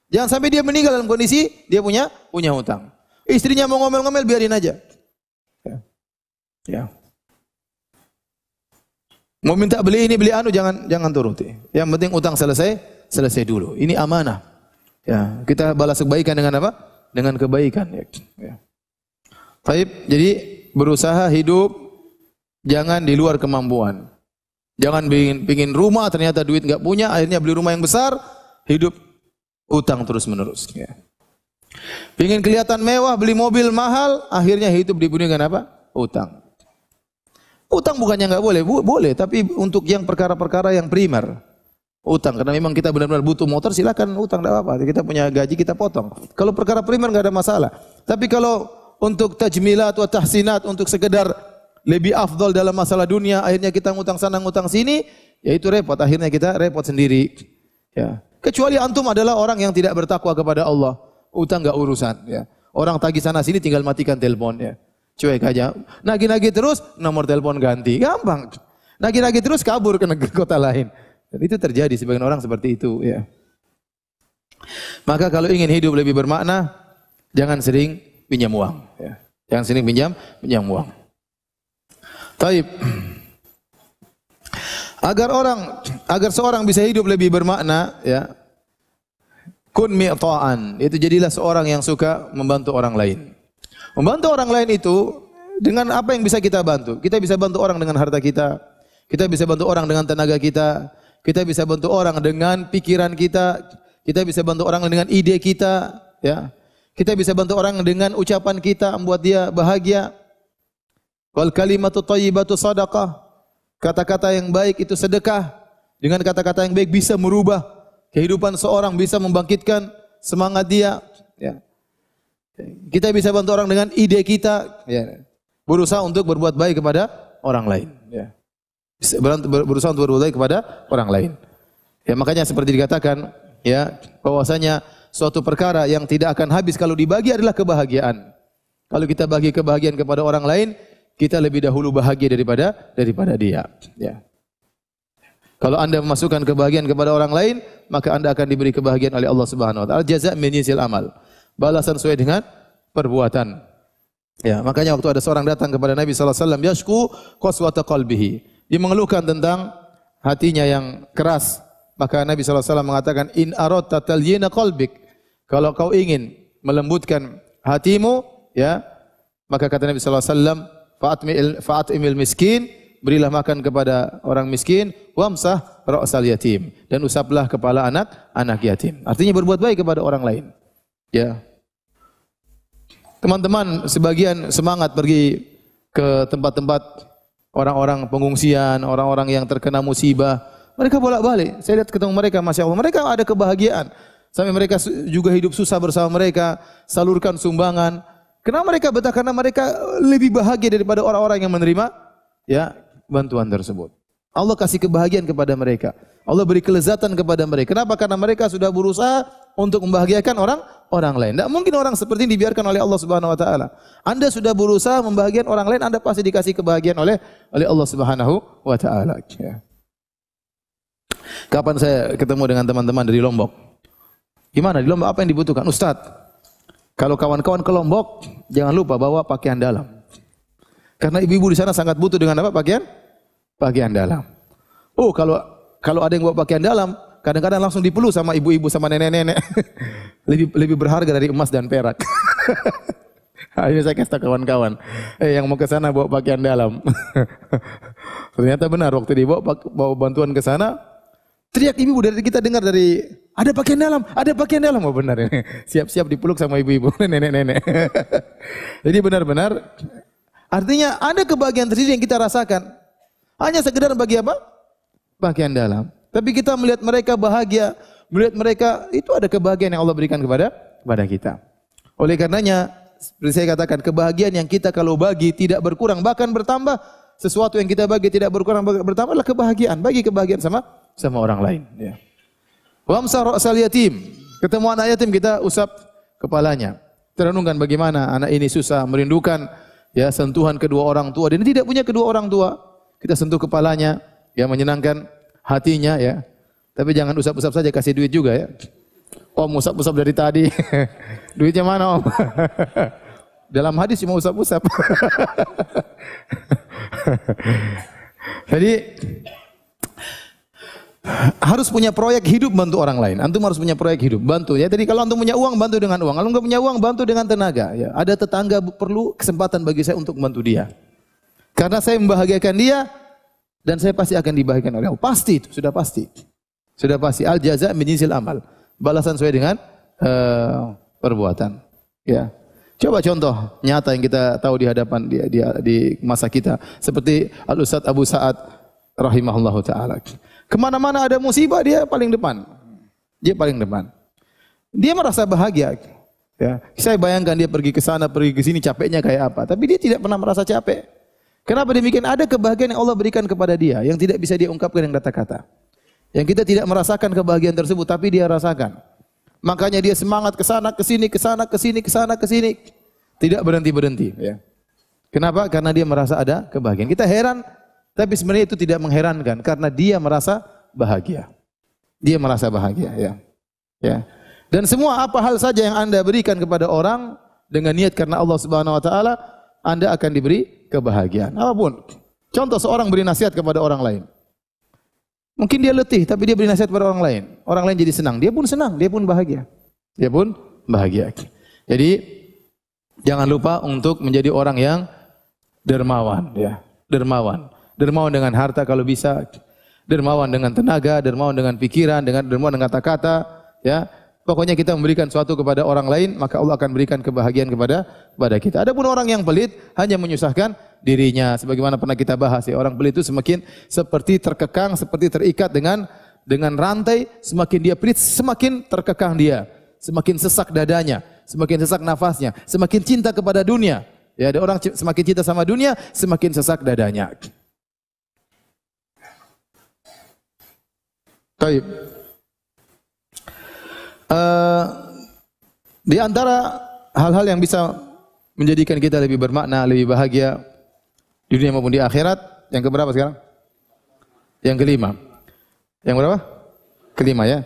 Jangan sampai dia meninggal dalam kondisi dia punya hutang. Istrinya mau ngomel-ngomel biarin aja. Ya. Ya. Mau minta beli ini beli anu jangan turuti. Yang penting utang selesai dulu. Ini amanah. Ya, kita balas kebaikan dengan apa? Dengan kebaikan, ya. Baik, jadi berusaha hidup jangan di luar kemampuan. Jangan pingin rumah ternyata duit enggak punya, akhirnya beli rumah yang besar, hidup utang terus-menerus, ya. Pingin kelihatan mewah, beli mobil mahal, akhirnya hidup dibunuh dengan apa? Utang. Utang bukannya enggak boleh, boleh, tapi untuk yang perkara-perkara yang primer. Utang, karena memang kita benar-benar butuh motor, silakan utang, enggak apa-apa. Kita punya gaji, kita potong. Kalau perkara primer enggak ada masalah. Tapi kalau untuk tajmilat atau tahsinat, untuk sekedar lebih afdal dalam masalah dunia, akhirnya kita ngutang sana, ngutang sini, ya itu repot. Akhirnya kita repot sendiri. Ya. Kecuali antum adalah orang yang tidak bertakwa kepada Allah. Utang enggak urusan, ya. Orang tagih sana sini tinggal matikan telepon, ya. Cuek aja. Nagih-nagih terus, nomor telepon ganti. Gampang. Nagih-nagih terus kabur ke negeri kota lain. Dan itu terjadi sebagian orang seperti itu, ya. Maka kalau ingin hidup lebih bermakna, jangan sering pinjam uang, ya. Jangan sering pinjam uang. Taib. Agar seorang bisa hidup lebih bermakna, ya. Kun mi'ta'an, itu jadilah seorang yang suka membantu orang lain. Membantu orang lain itu dengan apa yang bisa kita bantu. Kita bisa bantu orang dengan harta kita. Kita bisa bantu orang dengan tenaga kita. Kita bisa bantu orang dengan pikiran kita. Kita bisa bantu orang dengan ide kita, ya. Kita bisa bantu orang dengan ucapan kita membuat dia bahagia. Wal kalimatu thayyibatu shadaqah. Kata-kata yang baik itu sedekah. Dengan kata-kata yang baik bisa merubah kehidupan seorang, bisa membangkitkan semangat dia. Ya. Kita bisa bantu orang dengan ide kita. Ya. Berusaha untuk berbuat baik kepada orang lain. Ya. Berusaha untuk berbuat baik kepada orang lain. Ya, makanya seperti dikatakan, ya, bahwasanya suatu perkara yang tidak akan habis kalau dibagi adalah kebahagiaan. Kalau kita bagi kebahagiaan kepada orang lain, kita lebih dahulu bahagia daripada dia. Ya. Kalau Anda memasukkan kebahagiaan kepada orang lain, maka Anda akan diberi kebahagiaan oleh Allah Subhanahu wa taala. Jazaa' min jinsil amal. Balasan sesuai dengan perbuatan. Ya, makanya waktu ada seorang datang kepada Nabi sallallahu alaihi wasallam, yashku qaswata qalbihi. Dia mengeluhkan tentang hatinya yang keras. Maka Nabi sallallahu alaihi wasallam mengatakan, in aradta talyina qalbik. Kalau kau ingin melembutkan hatimu, ya, maka kata Nabi sallallahu alaihi wasallam, fa'at'imil miskin, berilah makan kepada orang miskin, wamsah ra'sal yatim, dan usaplah kepala anak yatim. Artinya berbuat baik kepada orang lain. Ya. Teman-teman sebagian semangat pergi ke tempat-tempat orang-orang pengungsian, orang-orang yang terkena musibah. Mereka bolak-balik. Saya lihat ketemu mereka, Masya Allah, mereka ada kebahagiaan. Sampai mereka juga hidup susah bersama mereka, salurkan sumbangan. Kenapa mereka betah? Karena mereka lebih bahagia daripada orang-orang yang menerima, ya, bantuan tersebut. Allah kasih kebahagiaan kepada mereka. Allah beri kelezatan kepada mereka. Kenapa? Karena mereka sudah berusaha untuk membahagiakan orang lain. Tidak mungkin orang seperti ini dibiarkan oleh Allah Subhanahu wa taala. Anda sudah berusaha membahagiakan orang lain, Anda pasti dikasih kebahagiaan oleh Allah Subhanahu wa taala. Ya. Kapan saya ketemu dengan teman-teman dari Lombok? Gimana di Lombok, apa yang dibutuhkan? Ustaz, kalau kawan-kawan ke Lombok, jangan lupa bawa pakaian dalam. Karena ibu-ibu di sana sangat butuh dengan apa? Pakaian dalam. Oh, kalau ada yang bawa pakaian dalam, kadang-kadang langsung dipeluk sama ibu-ibu sama nenek-nenek. lebih berharga dari emas dan perak. Akhirnya saya kasih tahu kawan-kawan, yang mau ke sana bawa pakaian dalam. Ternyata benar, waktu dibawa bantuan ke sana, teriak ibu dari kita dengar dari ada pakaian dalam. Oh benar ini. Siap-siap dipeluk sama ibu-ibu, nenek-nenek. Jadi benar-benar artinya ada kebahagiaan tersendiri yang kita rasakan. Hanya sekedar bagi apa? Pakaian dalam. Tapi kita melihat mereka bahagia, melihat mereka itu ada kebahagiaan yang Allah berikan kepada kita. Oleh karenanya, seperti saya katakan, kebahagiaan yang kita kalau bagi tidak berkurang bahkan bertambah. Sesuatu yang kita bagi tidak berkurang bertambah adalah kebahagiaan. Bagi kebahagiaan sama orang lain. Ya. Wamsah ra'sal yatim. Ketemu anak yatim kita usap kepalanya. Terenungkan bagaimana anak ini susah, merindukan, ya, sentuhan kedua orang tua. Dan tidak punya kedua orang tua. Kita sentuh kepalanya, ya, menyenangkan hatinya, ya. Tapi jangan usap-usap saja, kasih duit juga, ya. Om usap-usap dari tadi. Duitnya mana, Om? Dalam hadis cuma usap-usap. Jadi harus punya proyek hidup bantu orang lain. Antum harus punya proyek hidup, bantu, ya. Jadi kalau antum punya uang, bantu dengan uang. Kalau enggak punya uang, bantu dengan tenaga, ya. Ada tetangga perlu kesempatan bagi saya untuk membantu dia. Karena saya membahagiakan dia dan saya pasti akan dibahagiakan oleh Allah. Pasti itu, sudah pasti. Sudah pasti. Al jazaa' min jinsil amal. Balasan sesuai dengan perbuatan. Ya. Coba contoh nyata yang kita tahu di hadapan di masa kita, seperti Al Ustaz Abu Sa'ad rahimahullahu taala. Kemana-mana ada musibah dia paling depan. Dia paling depan. Dia merasa bahagia. Ya. Saya bayangkan dia pergi ke sana, pergi ke sini, capeknya kayak apa. Tapi dia tidak pernah merasa capek. Kenapa demikian? Ada kebahagiaan yang Allah berikan kepada dia yang tidak bisa dia ungkapkan dengan kata-kata. Yang kita tidak merasakan kebahagiaan tersebut, tapi dia rasakan. Makanya dia semangat ke sana, ke sini, ke sana, ke sini, ke sana, ke sini. Tidak berhenti-berhenti. Ya. Kenapa? Karena dia merasa ada kebahagiaan. Kita heran, tapi sebenarnya itu tidak mengherankan. Karena dia merasa bahagia. Dia merasa bahagia. Ya. Ya. Dan semua apa hal saja yang Anda berikan kepada orang dengan niat karena Allah Subhanahu Wa Taala, Anda akan diberi kebahagiaan. Apapun. Contoh seorang beri nasihat kepada orang lain. Mungkin dia letih, tapi dia beri nasihat kepada orang lain. Orang lain jadi senang. Dia pun senang, dia pun bahagia. Dia pun bahagia. Jadi jangan lupa untuk menjadi orang yang dermawan, ya. Dermawan. Dermawan dengan harta kalau bisa. Dermawan dengan tenaga, dermawan dengan pikiran, dermawan dengan kata-kata, ya. Pokoknya kita memberikan sesuatu kepada orang lain, maka Allah akan berikan kebahagiaan kepada kita. Adapun orang yang pelit hanya menyusahkan dirinya. Sebagaimana pernah kita bahas ya, orang pelit itu semakin seperti terkekang, seperti terikat dengan rantai, semakin dia pelit, semakin terkekang dia, semakin sesak dadanya, semakin sesak nafasnya, semakin cinta kepada dunia. Ya, ada orang semakin cinta sama dunia, semakin sesak dadanya. Baik. Di antara hal-hal yang bisa menjadikan kita lebih bermakna, lebih bahagia di dunia maupun di akhirat, yang keberapa sekarang? Yang kelima. Yang berapa? Kelima ya.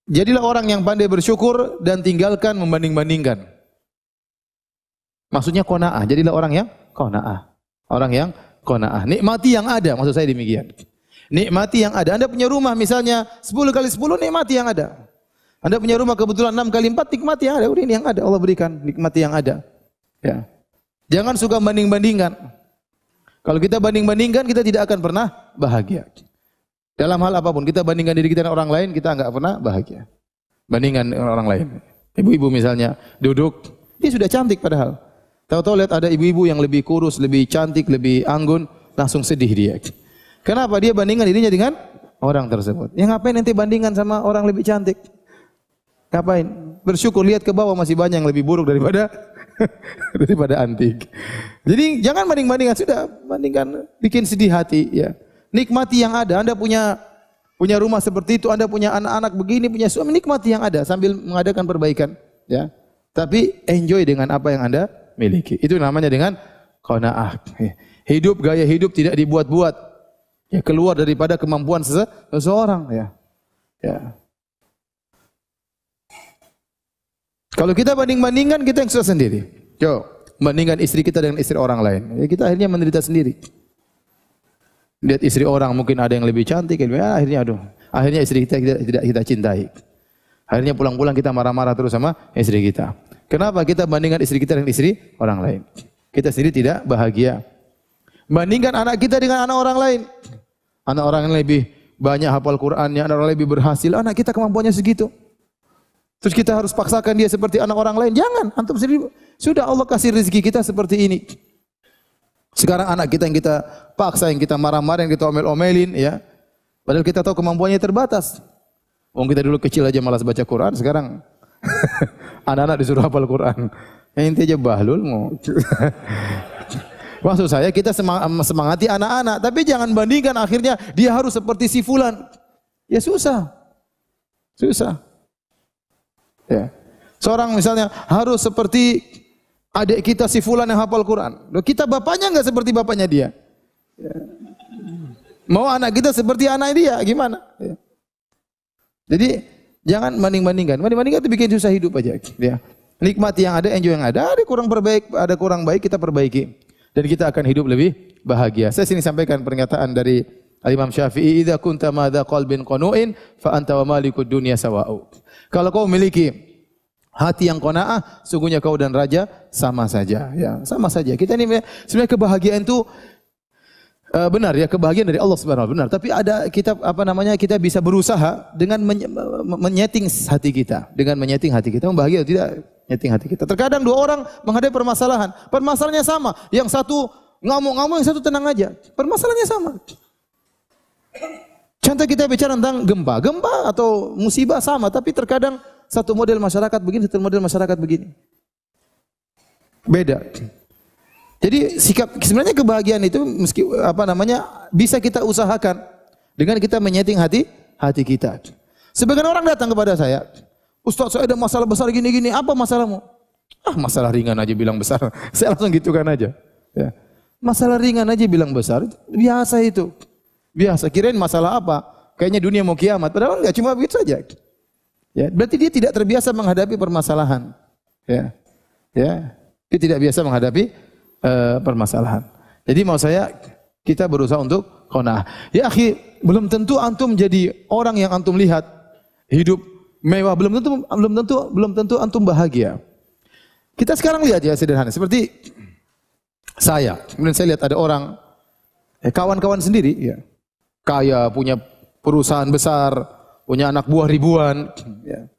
Jadilah orang yang pandai bersyukur dan tinggalkan membanding-bandingkan. Maksudnya qanaah. Jadilah orang yang qanaah. Orang yang qanaah. Nikmati yang ada, maksud saya demikian. Nikmati yang ada. Anda punya rumah misalnya 10 kali 10, nikmati yang ada. Anda punya rumah kebetulan 6 kali 4, nikmati yang ada. Udah ini yang ada, Allah berikan, nikmati yang ada. Ya. Jangan suka banding-bandingkan. Kalau kita banding-bandingkan, kita tidak akan pernah bahagia. Dalam hal apapun, kita bandingkan diri kita dengan orang lain, kita enggak pernah bahagia. Bandingkan dengan orang lain. Ibu-ibu misalnya duduk, dia sudah cantik padahal. Tahu-tahu lihat ada ibu-ibu yang lebih kurus, lebih cantik, lebih anggun, langsung sedih dia. Kenapa? Dia bandingkan dirinya dengan orang tersebut. Ya ngapain nanti bandingkan sama orang lebih cantik? Ngapain? Bersyukur, lihat ke bawah masih banyak yang lebih buruk daripada antik. Jadi jangan banding-bandingkan, sudah bandingkan, bikin sedih hati ya. Nikmati yang ada. Anda punya rumah seperti itu, Anda punya anak-anak begini, punya suami, nikmati yang ada sambil mengadakan perbaikan ya. Tapi enjoy dengan apa yang Anda miliki. Itu namanya dengan qanaah. Hidup, gaya hidup tidak dibuat-buat. Ya, keluar daripada kemampuan seseorang ya. Ya. Kalau kita banding-bandingkan, kita yang susah sendiri. Coba bandingkan istri kita dengan istri orang lain. Ya, kita akhirnya menderita sendiri. Lihat istri orang mungkin ada yang lebih cantik, akhirnya istri kita tidak kita cintai. Akhirnya pulang-pulang kita marah-marah terus sama istri kita. Kenapa? Kita bandingkan istri kita dengan istri orang lain. Kita sendiri tidak bahagia. Bandingkan anak kita dengan anak orang lain. Anak orang yang lebih banyak hafal Qur'annya, anak orang lebih berhasil, anak kita kemampuannya segitu. Terus kita harus paksakan dia seperti anak orang lain. Jangan, antum sendiri sudah Allah kasih rezeki kita seperti ini. Sekarang anak kita yang kita paksa, yang kita marah-marah, yang kita omel-omelin ya. Padahal kita tahu kemampuannya terbatas. Wong kita dulu kecil aja malas baca Quran, sekarang anak-anak disuruh hafal Quran. Ente aja bahlul mau. Maksud saya kita semangati anak-anak, tapi jangan bandingkan akhirnya dia harus seperti si fulan. Ya susah. Susah. Ya. Seorang misalnya harus seperti adik kita si fulan yang hafal Quran. Loh, kita bapaknya enggak seperti bapaknya dia. Ya. Mau anak kita seperti anak dia, gimana? Ya. Jadi jangan banding-bandingkan. Banding-bandingkan itu bikin susah hidup aja. Ya. Nikmati yang ada, enjoy yang ada. Ada kurang baik kita perbaiki. Dan kita akan hidup lebih bahagia. Saya sini sampaikan pernyataan dari Imam Syafi'i, "Idza kunta madza qalbin qanu'in fa anta wa malikud dunya sawa'u." Kalau kau memiliki hati yang qanaah, sungguhnya kau dan raja sama saja, ya, sama saja. Kita ini sebenarnya kebahagiaan itu benar ya, kebahagiaan dari Allah Subhanahu wa taala benar, tapi ada kita bisa berusaha dengan menyeting hati kita, membahagia atau tidak nyeting hati kita. Terkadang dua orang menghadapi permasalahan, permasalahannya sama, yang satu ngamuk-ngamuk, yang satu tenang aja, permasalahannya sama. Contoh kita bicara tentang gempa atau musibah sama, tapi terkadang satu model masyarakat begini, satu model masyarakat begini, beda. Jadi sebenarnya kebahagiaan itu bisa kita usahakan dengan kita menyeting hati kita. Sebagian orang datang kepada saya, "Ustaz, saya ada masalah besar gini-gini." "Apa masalahmu?" "Ah, masalah ringan aja bilang besar." Saya langsung gitukan aja. Ya. Masalah ringan aja bilang besar, biasa itu. Biasa. Kirain masalah apa? Kayaknya dunia mau kiamat. Padahal enggak, cuma begitu saja. Ya, berarti dia tidak terbiasa menghadapi permasalahan. Ya. Ya. Dia tidak biasa menghadapi permasalahan. Jadi mau saya kita berusaha untuk qanaah. Ya akhi, belum tentu antum jadi orang yang antum lihat hidup mewah, belum tentu antum bahagia. Kita sekarang lihat ya sederhana, seperti saya. Kemudian saya lihat ada orang kawan-kawan sendiri ya. Kaya, punya perusahaan besar, punya anak buah ribuan. Ya.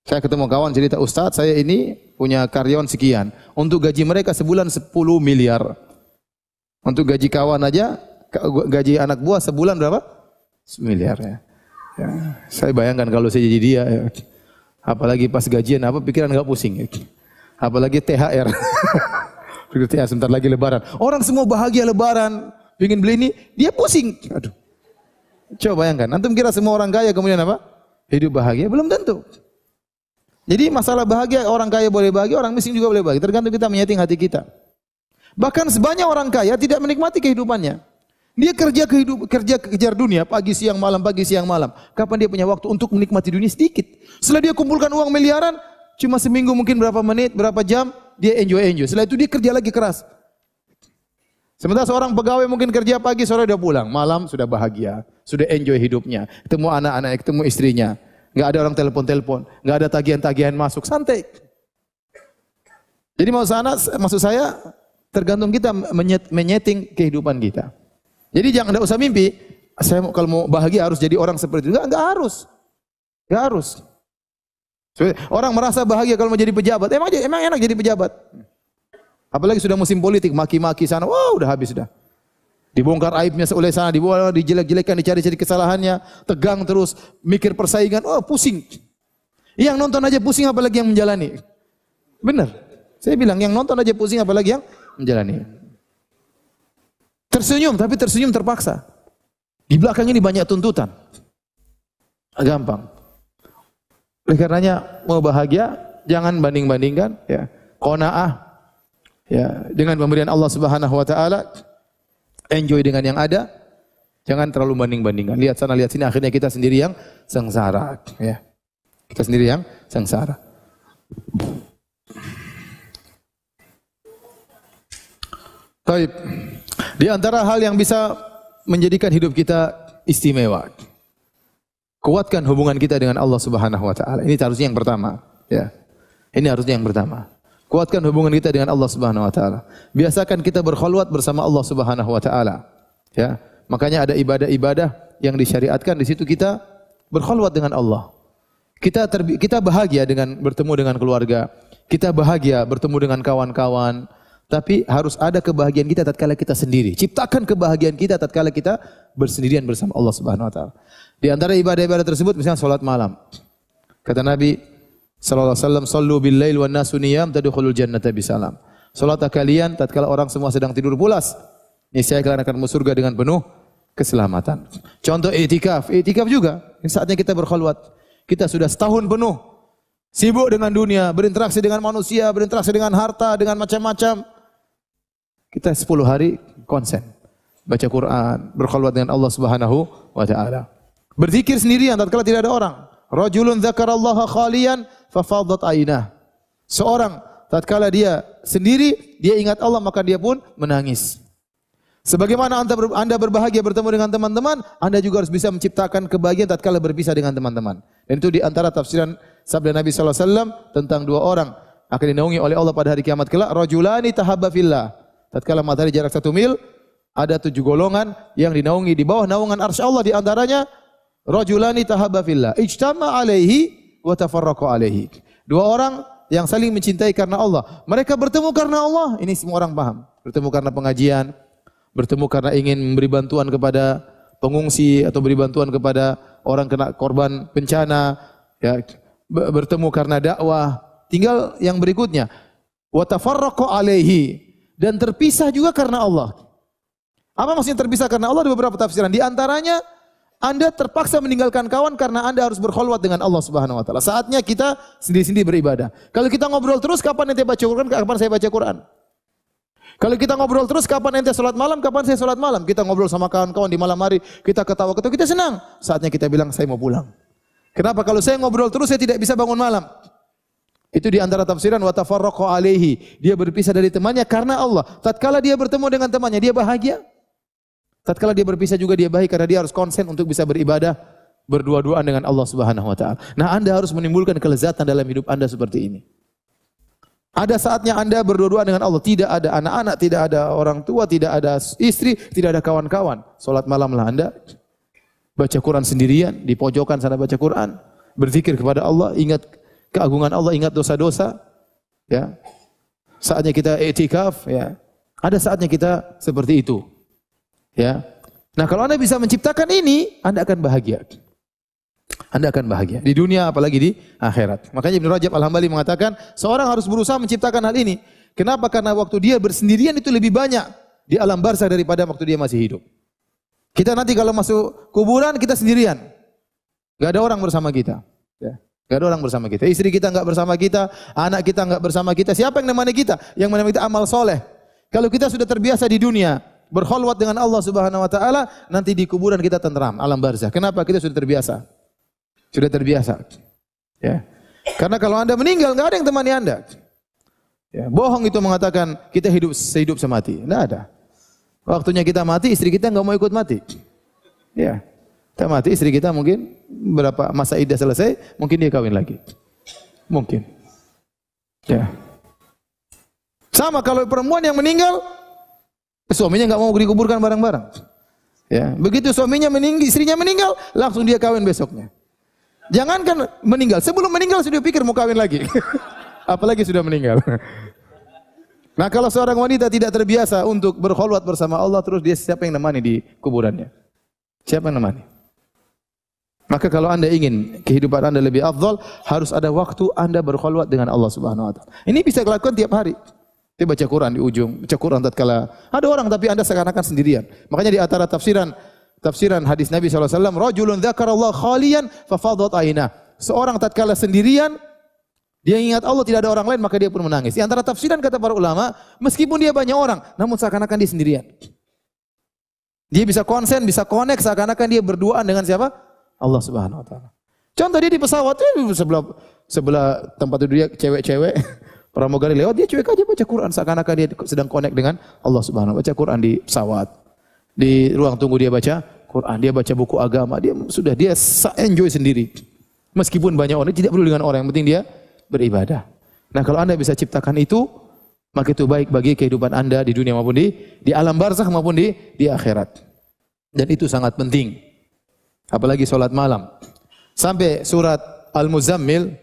Saya ketemu kawan cerita, Ustadz saya ini punya karyawan sekian. Untuk gaji mereka sebulan 10 miliar. Untuk gaji kawan aja, gaji anak buah sebulan berapa? 10 miliar ya. Ya. Saya bayangkan kalau saya jadi dia. Ya. Apalagi pas gajian apa pikiran enggak pusing. Ya. Apalagi THR. THR sebentar lagi lebaran. Orang semua bahagia lebaran. Pengen beli ini, dia pusing. Aduh. Coba bayangkan, antum kira semua orang kaya kemudian apa? Hidup bahagia? Belum tentu. Jadi masalah bahagia, orang kaya boleh bahagia, orang miskin juga boleh bahagia. Tergantung kita menyeting hati kita. Bahkan sebanyak orang kaya tidak menikmati kehidupannya. Dia kerja kejar dunia, pagi siang malam, pagi siang malam. Kapan dia punya waktu untuk menikmati dunia? Sedikit. Setelah dia kumpulkan uang miliaran, cuma seminggu mungkin berapa menit, berapa jam, dia enjoy. Setelah itu dia kerja lagi keras. Sementara seorang pegawai mungkin kerja pagi, sore udah pulang. Malam sudah bahagia, sudah enjoy hidupnya. Ketemu anak-anak, ketemu istrinya. Enggak ada orang telepon-telepon, enggak ada tagihan-tagihan masuk, santai. Jadi maksud saya tergantung kita menyeting kehidupan kita. Jadi jangan usah mimpi, saya kalau mau bahagia harus jadi orang seperti itu. Enggak harus. Enggak harus. Orang merasa bahagia kalau mau jadi pejabat. Emang enak jadi pejabat. Apalagi sudah musim politik, maki-maki sana, wah udah habis dah. Dibongkar aibnya oleh sana, dijelek-jelekan, dicari-cari kesalahannya, tegang terus, mikir persaingan, oh pusing. Yang nonton aja pusing apalagi yang menjalani. Benar. Saya bilang yang nonton aja pusing apalagi yang menjalani. Tersenyum, tapi tersenyum terpaksa. Di belakang ini banyak tuntutan. Gampang. Oleh karenanya mau bahagia, jangan banding-bandingkan. Ya. Qanaah. Ya, dengan pemberian Allah Subhanahu Wa Taala. Enjoy dengan yang ada, jangan terlalu banding-bandingkan. Lihat sana, lihat sini, akhirnya kita sendiri yang sengsara. Ya. Kita sendiri yang sengsara. Baik. Di antara hal yang bisa menjadikan hidup kita istimewa, kuatkan hubungan kita dengan Allah Subhanahu Wa Taala. Ini harusnya yang pertama. Ya. Ini harusnya yang pertama. Kuatkan hubungan kita dengan Allah Subhanahu Wa Taala. Biasakan kita berkhulwat bersama Allah Subhanahu Wa Taala. Ya, makanya ada ibadah-ibadah yang disyariatkan, di situ kita berkhulwat dengan Allah. Kita bahagia dengan bertemu dengan keluarga. Kita bahagia bertemu dengan kawan-kawan. Tapi harus ada kebahagiaan kita tatkala kita sendiri. Ciptakan kebahagiaan kita tatkala kita bersendirian bersama Allah Subhanahu Wa Taala. Di antara ibadah-ibadah tersebut misalnya salat malam. Kata Nabi sallallahu alaihi wasallam, "Shallu bil lail wan nasu niyam tadkhulul jannata bisalam." Salatlah kalian tatkala orang semua sedang tidur pulas, niscaya kalian akan masuk surga dengan penuh keselamatan. Contoh i'tikaf, i'tikaf juga saatnya kita berkhulwat. Kita sudah setahun penuh sibuk dengan dunia, berinteraksi dengan manusia, berinteraksi dengan harta, dengan macam-macam. Kita 10 hari konsen, baca Quran, berkhulwat dengan Allah Subhanahu Wa Taala. Berzikir sendirian tatkala tidak ada orang. Rajulun dzakarallaha khalian fafadat ainah. Seorang tatkala dia sendiri, dia ingat Allah maka dia pun menangis. Sebagaimana Anda berbahagia bertemu dengan teman-teman, Anda juga harus bisa menciptakan kebahagiaan tatkala berpisah dengan teman-teman. Dan itu di antara tafsiran sabda Nabi sallallahu alaihi wasallam tentang dua orang akan dinaungi oleh Allah pada hari kiamat kelak. Rajulani tahabba fillah. Tatkala matahari jarak 1 mil, ada 7 golongan yang dinaungi di bawah naungan arsy Allah, di antaranya rajulani tahabba fillah, ijtama alaihi wa tafarraqa alaihi. Dua orang yang saling mencintai karena Allah. Mereka bertemu karena Allah. Ini semua orang paham. Bertemu karena pengajian, bertemu karena ingin memberi bantuan kepada pengungsi atau beri bantuan kepada orang kena korban bencana, ya. Bertemu karena dakwah. Tinggal yang berikutnya, wa tafarraqa alaihi, dan terpisah juga karena Allah. Apa maksudnya terpisah karena Allah? Ada beberapa tafsiran. Di antaranya Anda terpaksa meninggalkan kawan karena Anda harus berkhulwat dengan Allah Subhanahu Wa Taala. Saatnya kita sendiri-sendiri beribadah. Kalau kita ngobrol terus, kapan ente baca Quran? Kapan saya baca Quran? Kalau kita ngobrol terus, kapan ente sholat malam? Kapan saya sholat malam? Kita ngobrol sama kawan-kawan di malam hari, kita ketawa-ketawa, kita senang. Saatnya kita bilang, saya mau pulang. Kenapa? Kalau saya ngobrol terus, saya tidak bisa bangun malam. Itu di antara tafsiran wa tafarraqa alaihi. Dia berpisah dari temannya karena Allah. Tatkala dia bertemu dengan temannya, dia bahagia. Tatkala dia berpisah juga dia bahagia karena dia harus konsen untuk bisa beribadah berdua-duaan dengan Allah Subhanahu Wa Taala. Nah, Anda harus menimbulkan kelezatan dalam hidup Anda seperti ini. Ada saatnya Anda berdua-duaan dengan Allah, tidak ada anak-anak, tidak ada orang tua, tidak ada istri, tidak ada kawan-kawan. Salat malamlah Anda. baca Quran sendirian, di pojokan sana baca Quran, berzikir kepada Allah, ingat keagungan Allah, ingat dosa-dosa, ya. Saatnya kita i'tikaf, ya. Ada saatnya kita seperti itu. Ya. Nah, kalau Anda bisa menciptakan ini, Anda akan bahagia. Anda akan bahagia di dunia apalagi di akhirat. Makanya Ibnu Rajab Al-Hambali mengatakan, seorang harus berusaha menciptakan hal ini. Kenapa? Karena waktu dia bersendirian itu lebih banyak di alam barzakh daripada waktu dia masih hidup. Kita nanti kalau masuk kuburan kita sendirian. Enggak ada orang bersama kita, ya. Enggak ada orang bersama kita. Istri kita enggak bersama kita, anak kita enggak bersama kita. Siapa yang menemani kita? Yang menemani kita amal soleh. Kalau kita sudah terbiasa di dunia berkholwat dengan Allah Subhanahu wa taala, nanti di kuburan kita tenteram, alam barzakh. Kenapa? Kita sudah terbiasa. Sudah terbiasa. Ya. Karena kalau Anda meninggal enggak ada yang temani Anda. Ya, bohong itu mengatakan kita hidup sehidup semati. Enggak ada. Waktunya kita mati, istri kita enggak mau ikut mati. Ya. Kita mati, istri kita mungkin berapa masa iddah selesai, mungkin dia kawin lagi. Mungkin. Ya. Sama kalau perempuan yang meninggal, suaminya enggak mau dikuburkan bareng-bareng. Ya, begitu suaminya meninggal, istrinya meninggal, langsung dia kawin besoknya. Jangankan meninggal, sebelum meninggal sudah pikir mau kawin lagi. Apalagi sudah meninggal. Nah, kalau seorang wanita tidak terbiasa untuk berkholwat bersama Allah, terus dia siapa yang nemani di kuburannya? Siapa yang nemani? Maka kalau Anda ingin kehidupan Anda lebih afdal, harus ada waktu Anda berkholwat dengan Allah Subhanahu wa taala. Ini bisa dilakukan tiap hari. Dia baca Quran di ujung, baca Quran tatkala ada orang tapi Anda seakan-akan sendirian. Makanya di antara tafsiran hadis Nabi sallallahu alaihi wasallam, rajulun dzakarallaha khaliyan fa fadat ainah. Seorang tatkala sendirian, dia ingat Allah, tidak ada orang lain, maka dia pun menangis. Di antara tafsiran kata para ulama, meskipun dia banyak orang, namun seakan-akan dia sendirian. Dia bisa konsen, bisa connect, seakan-akan dia berduaan dengan siapa? Allah Subhanahu wa taala. Contoh dia di pesawat, sebelah tempat duduk dia cewek-cewek, pramugari lewat, dia cuek aja baca Quran, seakan-akan dia sedang connect dengan Allah Subhanahu wa taala. Baca Quran di pesawat. Di ruang tunggu dia baca Quran, dia baca buku agama, dia enjoy sendiri. Meskipun banyak orang, tidak perlu dengan orang, yang penting dia beribadah. Nah, kalau Anda bisa ciptakan itu, maka itu baik bagi kehidupan Anda di dunia maupun di alam barzakh maupun di akhirat. Dan itu sangat penting. Apalagi salat malam. Sampai surat Al-Muzammil,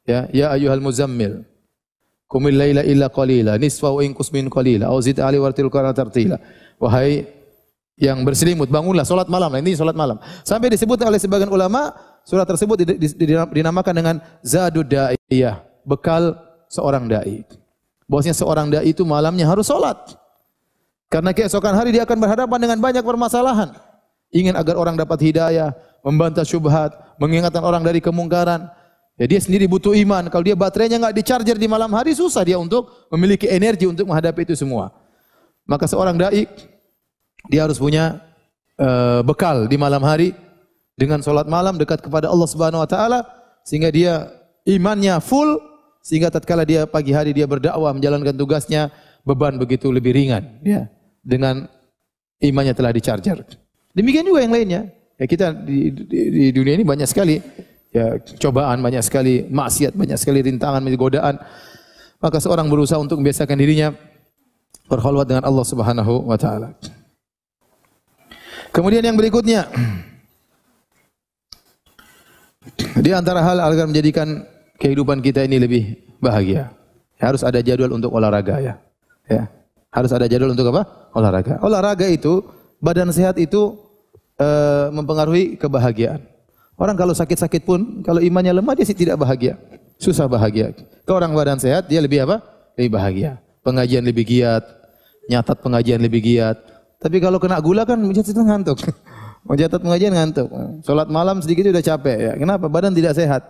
ya ayyuhal muzammil, qumil laila illa qalila, nisfahu in qusmin qalila, aw zid ali wartil qur'ana tartila. Wahai yang berselimut, bangunlah salat malam. Ini salat malam. Sampai disebut oleh sebagian ulama, surat tersebut dinamakan dengan zadud da'iyah, bekal seorang dai. Bahwasanya seorang dai itu malamnya harus salat. Karena keesokan hari dia akan berhadapan dengan banyak permasalahan. Ingin agar orang dapat hidayah, membantah syubhat, mengingatkan orang dari kemungkaran. Ya, dia sendiri butuh iman. Kalau dia baterainya enggak di-charger di malam hari, susah dia untuk memiliki energi untuk menghadapi itu semua. Maka seorang dai dia harus punya bekal di malam hari dengan salat malam dekat kepada Allah Subhanahu wa taala, sehingga dia imannya full, sehingga tatkala dia pagi hari dia berdakwah menjalankan tugasnya, beban begitu lebih ringan, ya, dengan imannya telah di-charger. Demikian juga yang lainnya. Ya, kita di dunia ini banyak sekali ya cobaan, banyak sekali maksiat, banyak sekali rintangan, godaan. Maka seorang berusaha untuk membiasakan dirinya berkholwat dengan Allah Subhanahu wa taala. Kemudian yang berikutnya, di antara hal agar menjadikan kehidupan kita ini lebih bahagia, harus ada jadwal untuk olahraga, ya. Ya. Harus ada jadwal untuk apa? Olahraga. Olahraga itu, badan sehat itu mempengaruhi kebahagiaan. Orang kalau sakit-sakit pun, kalau imannya lemah dia tidak bahagia, susah bahagia. Kalau orang badan sehat dia lebih apa? Lebih bahagia. Pengajian lebih giat, nyatat pengajian lebih giat. Tapi kalau kena gula kan mencatat ngantuk. Mencatat pengajian ngantuk. Salat malam sedikit sudah capek, ya. Kenapa? Badan tidak sehat.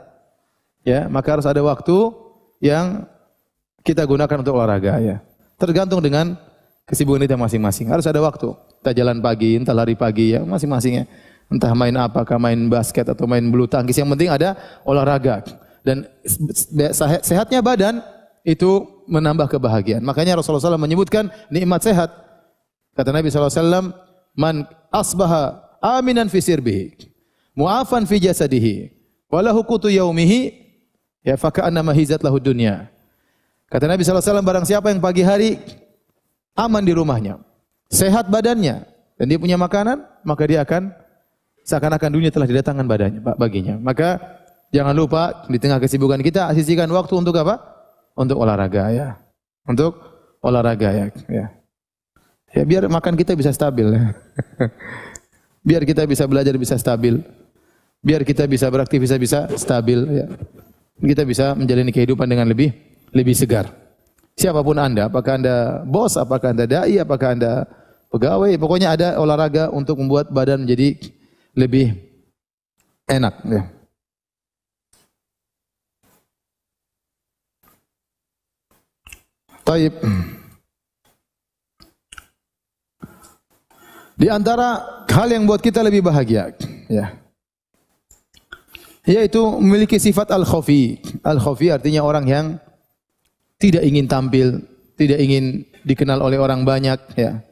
Ya, maka harus ada waktu yang kita gunakan untuk olahraga, ya. Tergantung dengan kesibukan kita masing-masing. Harus ada waktu. Entah jalan pagi, entah lari pagi, ya, masing-masingnya. Entah main apakah, main basket atau main bulu tangkis. Yang penting ada olahraga. Dan sehatnya badan itu menambah kebahagiaan. Makanya Rasulullah SAW menyebutkan nikmat sehat. Kata Nabi SAW, man asbaha aminan fi sirbihi, mu'afan fi jasadihi, walahu qutu yaumihi, ya faka'annama hizat lahu dunya. Kata Nabi SAW, barang siapa yang pagi hari aman di rumahnya, sehat badannya, dan dia punya makanan, maka dia akan seakan-akan dunia telah didatangkan baginya. Maka jangan lupa di tengah kesibukan kita sisihkan waktu untuk apa? Untuk olahraga ya. Untuk olahraga ya. Ya biar makan kita bisa stabil ya. Biar kita bisa belajar bisa stabil. Biar kita bisa beraktivitas bisa stabil ya. Kita bisa menjalani kehidupan dengan lebih segar. Siapapun Anda, apakah Anda bos, apakah Anda dai, apakah Anda pegawai, pokoknya ada olahraga untuk membuat badan menjadi lebih enak ya. Taib. Di antara hal yang buat kita lebih bahagia ya, yaitu memiliki sifat al-khafi. Al-khafi artinya orang yang tidak ingin tampil, tidak ingin dikenal oleh orang banyak ya.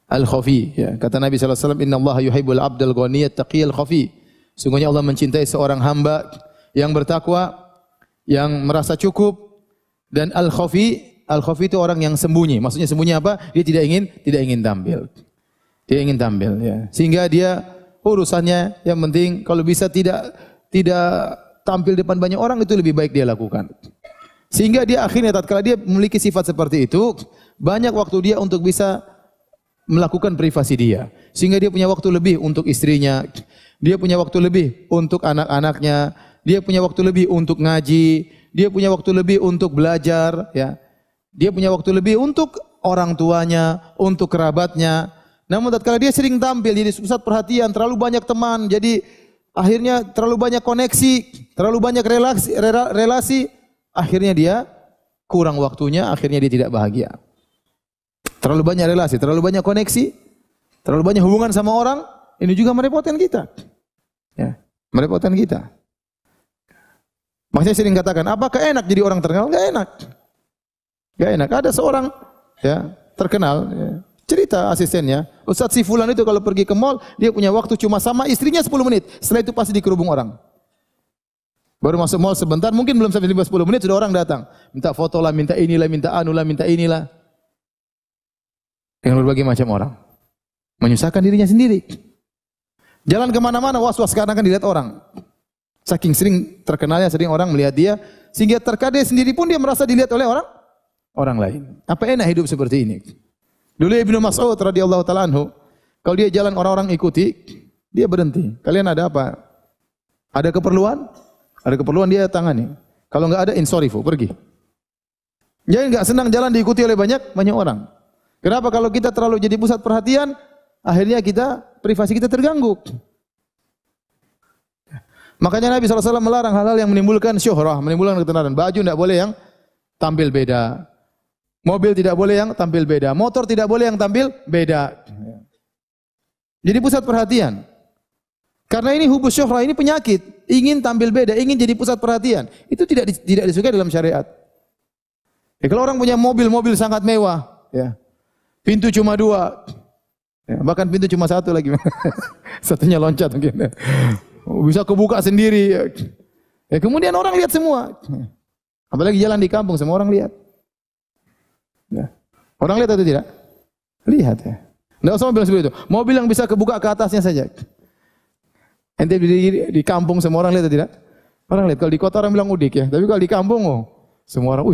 Al-khafi ya. Kata Nabi sallallahu alaihi wasallam, "Innallaha yuhibbul 'abdal ghaniyat taqiyal khafi." Sungguhnya Allah mencintai seorang hamba yang bertakwa, yang merasa cukup, dan al-khafi, al-khafi itu orang yang sembunyi. Maksudnya sembunyi apa? Dia tidak ingin tampil. Dia ingin tampil ya. Sehingga dia urusannya yang penting kalau bisa tidak tampil depan banyak orang, itu lebih baik dia lakukan. Sehingga dia akhirnya tatkala dia memiliki sifat seperti itu, banyak waktu dia untuk bisa melakukan privasi dia. Sehingga dia punya waktu lebih untuk istrinya, dia punya waktu lebih untuk anak-anaknya, dia punya waktu lebih untuk ngaji, dia punya waktu lebih untuk belajar ya. Dia punya waktu lebih untuk orang tuanya, untuk kerabatnya. Namun tatkala dia sering tampil jadi pusat perhatian, terlalu banyak teman, jadi akhirnya terlalu banyak koneksi, terlalu banyak relasi, akhirnya dia kurang waktunya, akhirnya dia tidak bahagia. Terlalu banyak relasi, terlalu banyak koneksi, terlalu banyak hubungan sama orang, ini juga merepotkan kita. Ya, merepotkan kita. Makanya sering katakan, apakah enak jadi orang terkenal? Enggak enak. Enggak enak. Ada seorang ya, terkenal ya, cerita asistennya, Ustaz si fulan itu kalau pergi ke mall, dia punya waktu cuma sama istrinya 10 menit. Setelah itu pasti dikerubung orang. Baru masuk mall sebentar, mungkin belum sampai 10 menit sudah orang datang. Minta foto lah, minta inilah, minta anulah, minta inilah. Dengan berbagai macam orang. Menyusahkan dirinya sendiri. Jalan kemana-mana, was-was karena akan dilihat orang. Saking sering terkenalnya, sering orang melihat dia, sehingga terkadang sendiri pun dia merasa dilihat oleh orang lain. Apa enak hidup seperti ini? Dulu Ibnu Mas'ud radhiyallahu taala anhu, kalau dia jalan orang-orang ikuti, dia berhenti. Kalian ada apa? Ada keperluan? Ada keperluan dia tangani. Kalau enggak ada insorifu, pergi. Jadi enggak senang jalan diikuti oleh banyak orang. Kenapa? Kalau kita terlalu jadi pusat perhatian, akhirnya privasi kita terganggu. Makanya Nabi SAW melarang hal-hal yang menimbulkan syuhrah, menimbulkan ketenaran. Baju tidak boleh yang tampil beda. Mobil tidak boleh yang tampil beda. Motor tidak boleh yang tampil beda. Jadi pusat perhatian. Karena ini hubus syuhrah, ini penyakit. Ingin tampil beda, ingin jadi pusat perhatian. Itu tidak disukai dalam syariat. Ya, kalau orang punya mobil sangat mewah, ya, pintu cuma 2, ya, bahkan pintu cuma 1 lagi. Satunya loncat mungkin. Bisa kebuka sendiri. Ya, kemudian orang lihat semua. Apalagi jalan di kampung, semua orang lihat. Ya. Orang lihat atau tidak? Lihat ya. Tidak usah mobil seperti itu. Mobil yang bisa kebuka ke atasnya saja. Ente di kampung semua orang lihat atau tidak? Orang lihat. Kalau di kota orang bilang udik ya. Tapi kalau di kampung, semua orang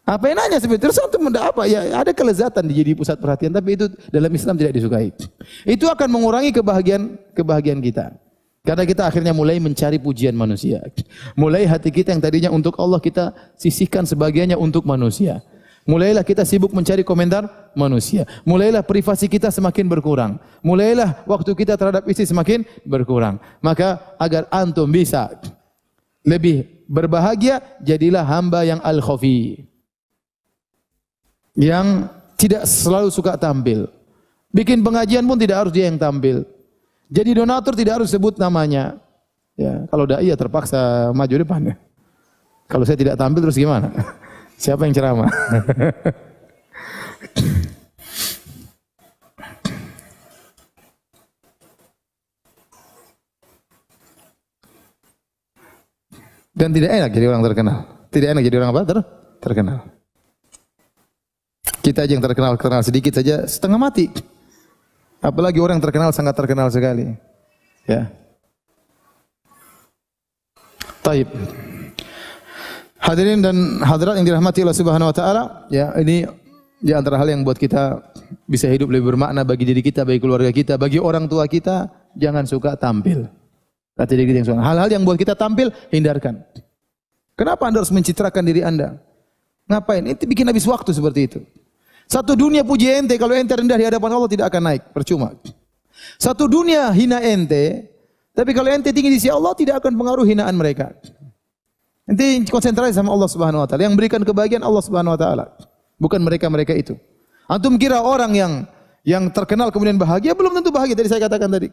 apa enaknya seperti itu? Terus apa? Ya ada kelezatan jadi pusat perhatian, tapi itu dalam Islam tidak disukai. Itu akan mengurangi kebahagiaan kita. Karena kita akhirnya mulai mencari pujian manusia. Mulai hati kita yang tadinya untuk Allah kita sisihkan sebagiannya untuk manusia. Mulailah kita sibuk mencari komentar manusia. Mulailah privasi kita semakin berkurang. Mulailah waktu kita terhadap istri semakin berkurang. Maka agar antum bisa lebih berbahagia, jadilah hamba yang al-khafi. Yang tidak selalu suka tampil. Bikin pengajian pun tidak harus dia yang tampil. Jadi donatur tidak harus sebut namanya. Ya, kalau dai ya terpaksa maju depan ya. Kalau saya tidak tampil terus gimana? Siapa yang ceramah? Dan tidak enak jadi orang terkenal. Tidak enak jadi orang apa? Terkenal. Kita aja yang terkenal sedikit saja setengah mati. Apalagi orang terkenal, sangat terkenal sekali. Ya. Taib. Hadirin dan hadirat yang dirahmati Allah Subhanahu wa taala, ya, ini di antara hal yang buat kita bisa hidup lebih bermakna bagi diri kita, bagi keluarga kita, bagi orang tua kita, jangan suka tampil. Kata diri kita yang suka. Hal-hal yang buat kita tampil, hindarkan. Kenapa Anda harus mencitrakan diri Anda? Ngapain? Itu bikin habis waktu seperti itu. Satu dunia puji ente, kalau ente rendah di hadapan Allah tidak akan naik, percuma. Satu dunia hina ente, tapi kalau ente tinggi di sisi Allah tidak akan pengaruh hinaan mereka. Ente konsentrasi sama Allah Subhanahu wa taala. Yang berikan kebahagiaan Allah Subhanahu wa taala, bukan mereka-mereka itu. Antum kira orang yang terkenal kemudian bahagia, belum tentu bahagia. Tadi saya katakan tadi.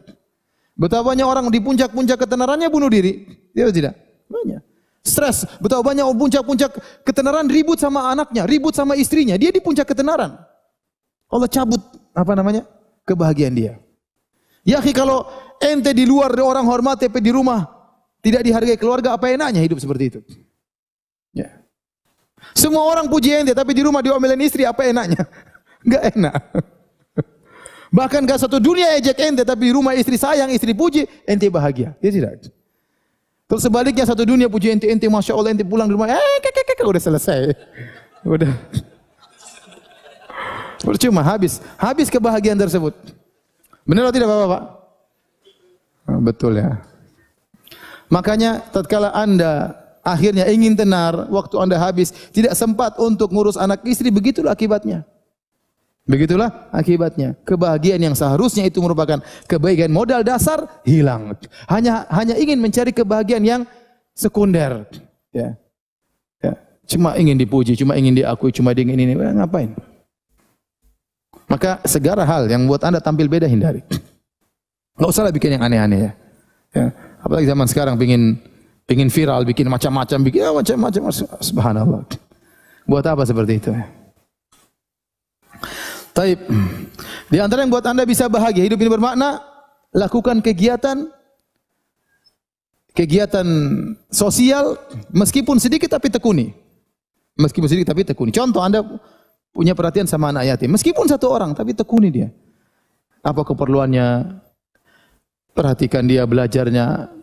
Betapa banyak orang di puncak-puncak ketenarannya bunuh diri. Dia tidak? Banyak. Stres. Betapa banyak puncak-puncak ketenaran ribut sama anaknya, ribut sama istrinya. Dia di puncak ketenaran. Allah cabut kebahagiaan dia. Ya akhi, kalau ente di luar orang hormati, tapi di rumah tidak dihargai keluarga, apa enaknya hidup seperti itu? Ya. Semua orang puji ente, tapi di rumah diomelin istri, apa enaknya? Enggak enak. Bahkan gak satu dunia ejek ente, tapi di rumah istri sayang, istri puji, ente bahagia. Dia tidak. Terus sebaliknya satu dunia puji ente, masya Allah, ente pulang di rumah, udah selesai. Udah. Percuma, habis kebahagiaan tersebut. Benar atau tidak Bapak? Oh, betul ya. Makanya tatkala Anda akhirnya ingin tenar, waktu Anda habis, tidak sempat untuk ngurus anak istri, begitulah akibatnya. Begitulah akibatnya. Kebahagiaan yang seharusnya itu merupakan kebaikan modal dasar hilang. Hanya ingin mencari kebahagiaan yang sekunder. Ya. Ya. Cuma ingin dipuji, cuma ingin diakui, cuma ingin ini. Ngapain? Maka segala hal yang buat Anda tampil beda hindari. Enggak usahlah bikin yang aneh-aneh ya. Ya. Apalagi zaman sekarang pingin viral, bikin macam-macam, subhanallah. Buat apa seperti itu ya? Taib. Di antara yang buat Anda bisa bahagia, hidup ini bermakna, lakukan kegiatan sosial meskipun sedikit tapi tekuni. Meskipun sedikit tapi tekuni. Contoh, Anda punya perhatian sama anak yatim, meskipun satu orang tapi tekuni dia. Apa keperluannya? Perhatikan dia, belajarnya.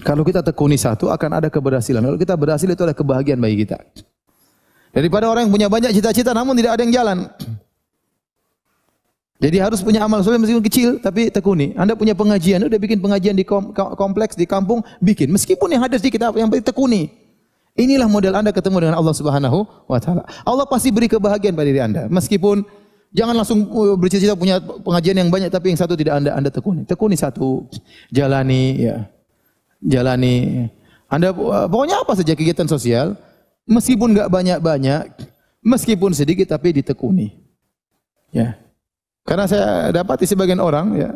Kalau kita tekuni satu akan ada keberhasilan. Kalau kita berhasil itu ada kebahagiaan bagi kita. Daripada orang yang punya banyak cita-cita namun tidak ada yang jalan. Jadi harus punya amal soleh meskipun kecil tapi tekuni. Anda punya pengajian, udah bikin pengajian di kompleks, di kampung, bikin. Meskipun yang ada sedikit, yang penting tekuni. Inilah model Anda ketemu dengan Allah Subhanahu wa taala. Allah pasti beri kebahagiaan pada diri Anda. Meskipun jangan langsung bercita-cita punya pengajian yang banyak tapi yang satu tidak Anda tekuni. Tekuni satu, jalani ya. Jalani. Anda pokoknya apa saja kegiatan sosial, meskipun enggak banyak-banyak, meskipun sedikit tapi ditekuni. Ya. Karena saya dapati sebagian orang ya,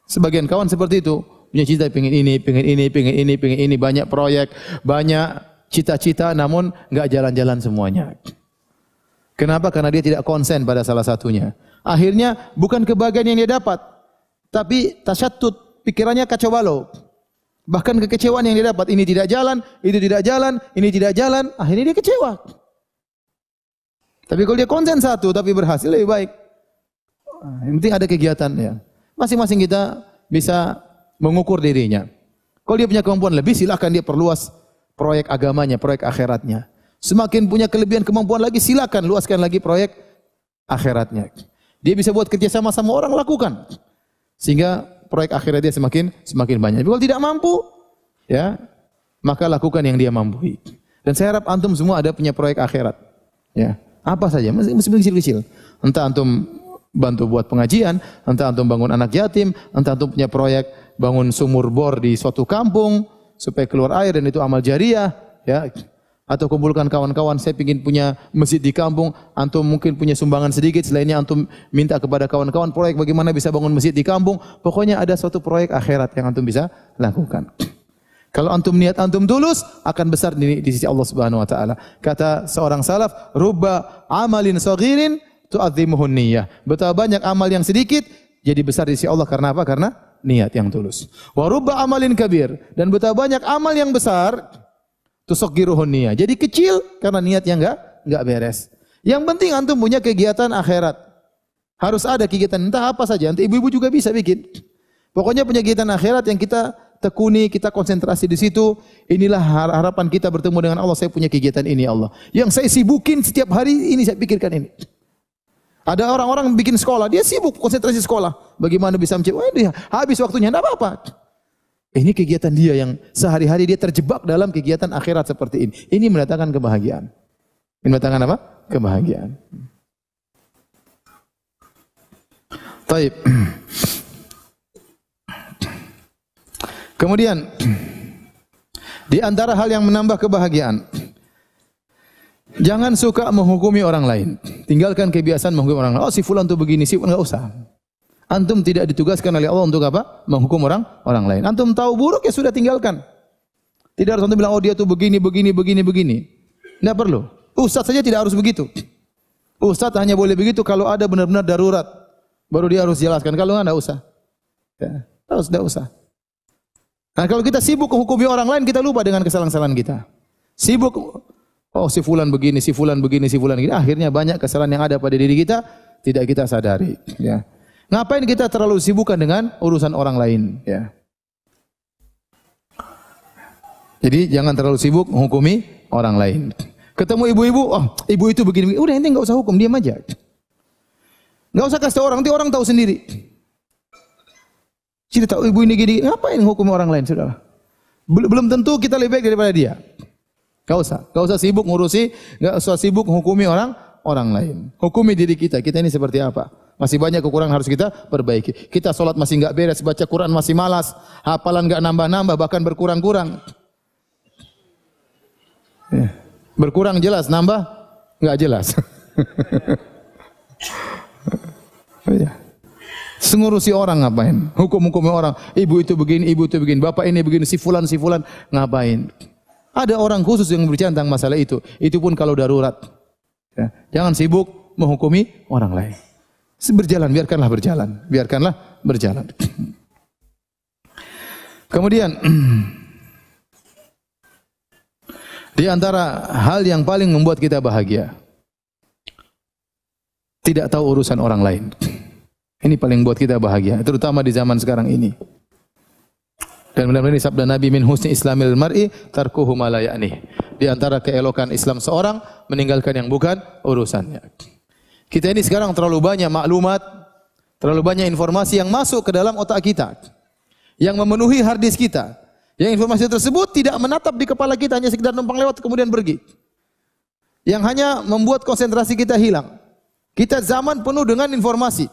sebagian kawan seperti itu, punya cita pengen ini, banyak proyek, banyak cita-cita namun enggak jalan-jalan semuanya. Kenapa? Karena dia tidak konsen pada salah satunya. Akhirnya bukan kebahagiaan yang dia dapat, tapi tasyattut, pikirannya kacau balau. Bahkan kekecewaan yang dia dapat, ini tidak jalan, itu tidak jalan, ini tidak jalan, akhirnya dia kecewa. Tapi kalau dia konsen satu tapi berhasil lebih baik. Yang penting ada kegiatan ya. Masing-masing kita bisa mengukur dirinya. Kalau dia punya kemampuan lebih, silakan dia perluas proyek agamanya, proyek akhiratnya. Semakin punya kelebihan kemampuan lagi, silakan luaskan lagi proyek akhiratnya. Dia bisa buat kerja sama orang, lakukan. Sehingga proyek akhirat dia semakin banyak. Tapi kalau tidak mampu, ya, maka lakukan yang dia mampu. Dan saya harap antum semua ada punya proyek akhirat. Ya, apa saja, meskipun kecil-kecil. Entah antum bantu buat pengajian, entah antum bangun anak yatim, entah antum punya proyek bangun sumur bor di suatu kampung supaya keluar air dan itu amal jariah, ya. Atau kumpulkan kawan-kawan, saya ingin punya masjid di kampung, antum mungkin punya sumbangan sedikit, selainnya antum minta kepada kawan-kawan proyek bagaimana bisa bangun masjid di kampung. Pokoknya ada suatu proyek akhirat yang antum bisa lakukan. Kalau antum niat antum tulus, akan besar di sisi Allah Subhanahu wa taala. Kata seorang salaf, rubba amalin saghirin tu'azzimuhun niyyah. Betapa banyak amal yang sedikit jadi besar di sisi Allah karena apa? Karena niat yang tulus. Wa rubba amalin kabir, dan betapa banyak amal yang besar tusaghiruhun niyyah. Jadi kecil karena niatnya enggak beres. Yang penting antum punya kegiatan akhirat. Harus ada kegiatan entah apa saja. Nanti ibu-ibu juga bisa bikin. Pokoknya punya kegiatan akhirat yang kita tekuni, kita konsentrasi di situ. Inilah harapan kita bertemu dengan Allah. Saya punya kegiatan ini Allah. Yang saya sibukin setiap hari ini saya pikirkan ini. Ada orang-orang bikin sekolah, dia sibuk konsentrasi sekolah. Bagaimana bisa menciptakan? Dia habis waktunya, tidak apa-apa. Ini kegiatan dia yang sehari-hari dia terjebak dalam kegiatan akhirat seperti ini. Ini mendatangkan kebahagiaan. Ini mendatangkan apa? Kebahagiaan. Taib. Kemudian di antara hal yang menambah kebahagiaan, jangan suka menghukumi orang lain. Tinggalkan kebiasaan menghukumi orang lain. Oh, si fulan tuh begini, si fulan enggak usah. Antum tidak ditugaskan oleh Allah untuk apa? Menghukum orang lain. Antum tahu buruk ya sudah tinggalkan. Tidak harus antum bilang oh dia tuh begini. Tidak perlu. Ustaz saja tidak harus begitu. Ustaz hanya boleh begitu kalau ada benar-benar darurat. Baru dia harus jelaskan. Kalau enggak usah. Ya, tidak usah. Nah, kalau kita sibuk menghukumi orang lain, kita lupa dengan kesalahan-kesalahan kita. Sibuk, oh si fulan begini, si fulan begini, si fulan begini. Akhirnya banyak kesalahan yang ada pada diri kita, tidak kita sadari. Ya. Ngapain kita terlalu sibukkan dengan urusan orang lain? Ya. Jadi jangan terlalu sibuk menghukumi orang lain. Ketemu ibu-ibu, oh ibu itu begini, udah ente nggak usah hukum, diam aja. Nggak usah kasih tahu orang, nanti orang tahu sendiri. Jadi tahu ibu ini gini, ngapain hukum orang lain sudah? Belum tentu kita lebih baik daripada dia. Gak usah sibuk ngurusi, gak usah sibuk menghukumi orang lain. Hukumi diri kita ini seperti apa? Masih banyak kekurangan harus kita perbaiki. Kita sholat masih nggak beres, baca Quran masih malas, hafalan nggak nambah-nambah, bahkan berkurang-kurang. Ya. Berkurang jelas, nambah nggak jelas. Ya. Sengurusi orang ngapain? Hukum-hukumnya orang. Ibu itu begini, bapak ini begini, si fulan ngapain? Ada orang khusus yang berbicara tentang masalah itu. Itu pun kalau darurat. Ya. Jangan sibuk menghukumi orang lain. Biarkanlah berjalan. Kemudian di antara hal yang paling membuat kita bahagia, tidak tahu urusan orang lain. Ini paling buat kita bahagia, terutama di zaman sekarang ini. Dan benar-benar ini sabda Nabi, min husni islamil mar'i tarkuhu ma la ya'nih. Di antara keelokan Islam seorang meninggalkan yang bukan urusannya. Kita ini sekarang terlalu banyak maklumat, terlalu banyak informasi yang masuk ke dalam otak kita, yang memenuhi hard disk kita. Yang informasi tersebut tidak menatap di kepala kita, hanya sekedar numpang lewat kemudian pergi. Yang hanya membuat konsentrasi kita hilang. Kita zaman penuh dengan informasi.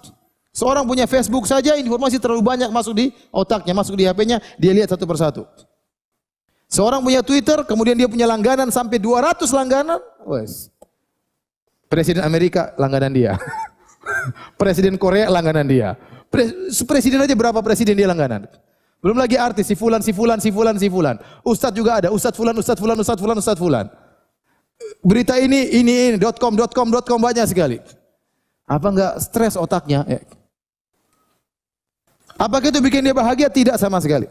Seorang punya Facebook saja, informasi terlalu banyak masuk di otaknya, masuk di HP-nya, dia lihat satu persatu. Seorang punya Twitter, kemudian dia punya langganan sampai 200 langganan. Wes. Presiden Amerika langganan dia. Presiden Korea langganan dia. Presiden aja berapa presiden dia langganan. Belum lagi artis, si fulan. Ustadz juga ada, Ustadz fulan. Berita ini, .com banyak sekali. Apa enggak stres otaknya? Apakah itu bikin dia bahagia? Tidak sama sekali.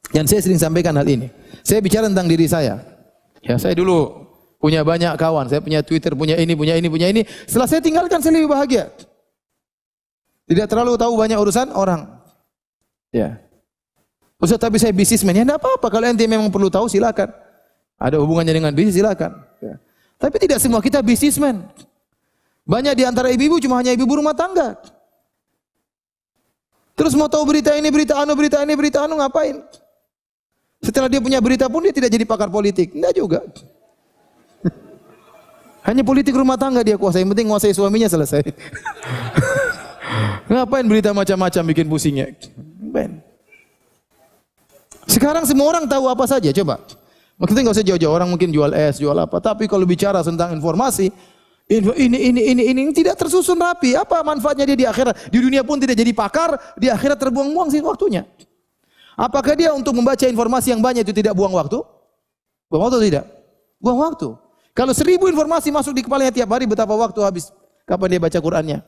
Yang saya sering sampaikan hal ini. Saya bicara tentang diri saya. Ya, saya dulu punya banyak kawan. Saya punya Twitter, punya ini. Setelah saya tinggalkan, saya lebih bahagia. Tidak terlalu tahu banyak urusan orang. Ya. Ustaz, tapi saya bisnismen. Ya, tidak apa-apa. Kalau ente memang perlu tahu, silakan. Ada hubungannya dengan bisnis, silakan. Ya. Tapi tidak semua kita bisnismen. Banyak di antara ibu-ibu cuma hanya ibu rumah tangga. Terus mau tahu berita ini, berita anu, ngapain? Setelah dia punya berita pun dia tidak jadi pakar politik. Enggak juga. Hanya politik rumah tangga dia kuasai. Yang penting kuasai suaminya selesai. Ngapain berita macam-macam bikin pusingnya? Ben. Sekarang semua orang tahu apa saja, coba. Maksudnya enggak usah jauh-jauh, orang mungkin jual es, jual apa. Tapi kalau bicara tentang informasi, ini tidak tersusun rapi. Apa manfaatnya dia di akhirat? Di dunia pun tidak jadi pakar, di akhirat terbuang-buang sih waktunya. Apakah dia untuk membaca informasi yang banyak itu tidak buang waktu? Buang waktu tidak? Buang waktu. Kalau 1000 informasi masuk di kepalanya tiap hari, betapa waktu habis? Kapan dia baca Qur'annya?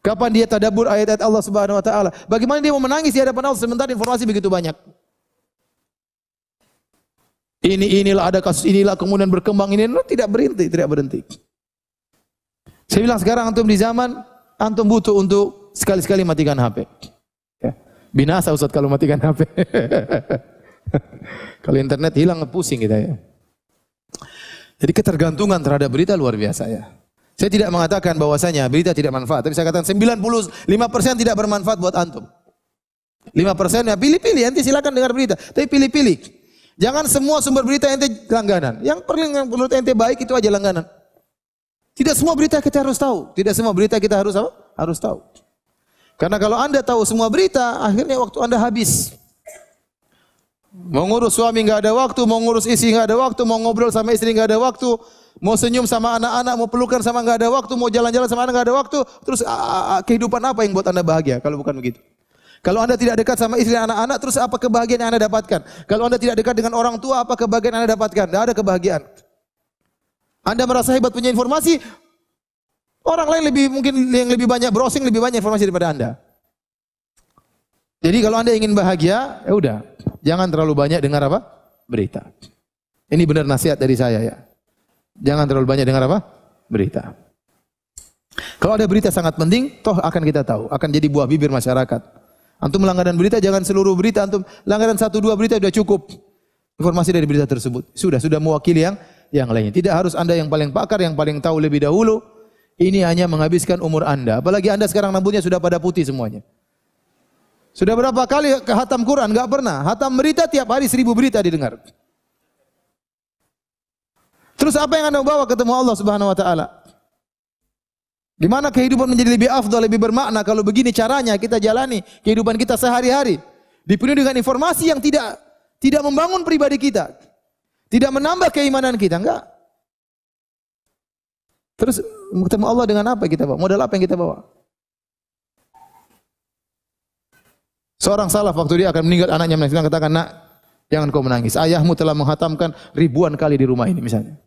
Kapan dia tadabbur ayat-ayat Allah Subhanahu wa taala? Bagaimana dia mau menangis di hadapan Allah sementara informasi begitu banyak? Inilah ada kasus inilah kemudian berkembang ini tidak berhenti. Saya bilang sekarang antum di zaman antum butuh untuk sekali-sekali matikan HP. Ya. Binasa Ustaz kalau matikan HP. Kalau internet hilang pusing kita ya. Jadi ketergantungan terhadap berita luar biasa ya. Saya tidak mengatakan bahwasanya berita tidak manfaat, tapi saya katakan 95% tidak bermanfaat buat antum. 5% ya pilih-pilih, ente silakan dengar berita, tapi pilih-pilih. Jangan semua sumber berita ente langganan. Yang menurut ente baik itu aja langganan. Tidak semua berita kita harus tahu. Tidak semua berita kita harus apa? Harus tahu. Karena kalau Anda tahu semua berita, akhirnya waktu Anda habis. Mau ngurus suami enggak ada waktu, mau ngurus istri enggak ada waktu, mau ngobrol sama istri enggak ada waktu, mau senyum sama anak-anak, mau pelukan sama enggak ada waktu, mau jalan-jalan sama anak enggak ada waktu. Terus kehidupan apa yang buat Anda bahagia kalau bukan begitu? Kalau Anda tidak dekat sama istri dan anak-anak, terus apa kebahagiaan yang Anda dapatkan? Kalau Anda tidak dekat dengan orang tua, apa kebahagiaan yang Anda dapatkan? Tidak ada kebahagiaan. Anda merasa hebat punya informasi, orang lain mungkin yang lebih banyak browsing, lebih banyak informasi daripada Anda. Jadi kalau Anda ingin bahagia, ya udah, jangan terlalu banyak dengar apa? Berita. Ini benar nasihat dari saya ya. Jangan terlalu banyak dengar apa? Berita. Kalau ada berita sangat penting, toh akan kita tahu, akan jadi buah bibir masyarakat. Antum langganan berita, jangan seluruh berita antum langganan 1-2 berita sudah cukup. Informasi dari berita tersebut sudah mewakili yang lainnya. Tidak harus Anda yang paling pakar, yang paling tahu lebih dahulu. Ini hanya menghabiskan umur Anda. Apalagi Anda sekarang rambutnya sudah pada putih semuanya. Sudah berapa kali khatam Quran? Enggak pernah. Khatam berita tiap hari 1000 berita didengar. Terus apa yang Anda bawa ketemu Allah Subhanahu wa taala? Gimana kehidupan menjadi lebih afdal, lebih bermakna kalau begini caranya kita jalani kehidupan kita sehari-hari. Dipenuhi dengan informasi yang tidak membangun pribadi kita. Tidak menambah keimanan kita, enggak. Terus ketemu Allah dengan apa kita bawa? Modal apa yang kita bawa? Seorang salaf waktu dia akan meninggal anaknya menangis, katakan, "Nak, jangan kau menangis. Ayahmu telah menghatamkan ribuan kali di rumah ini," misalnya.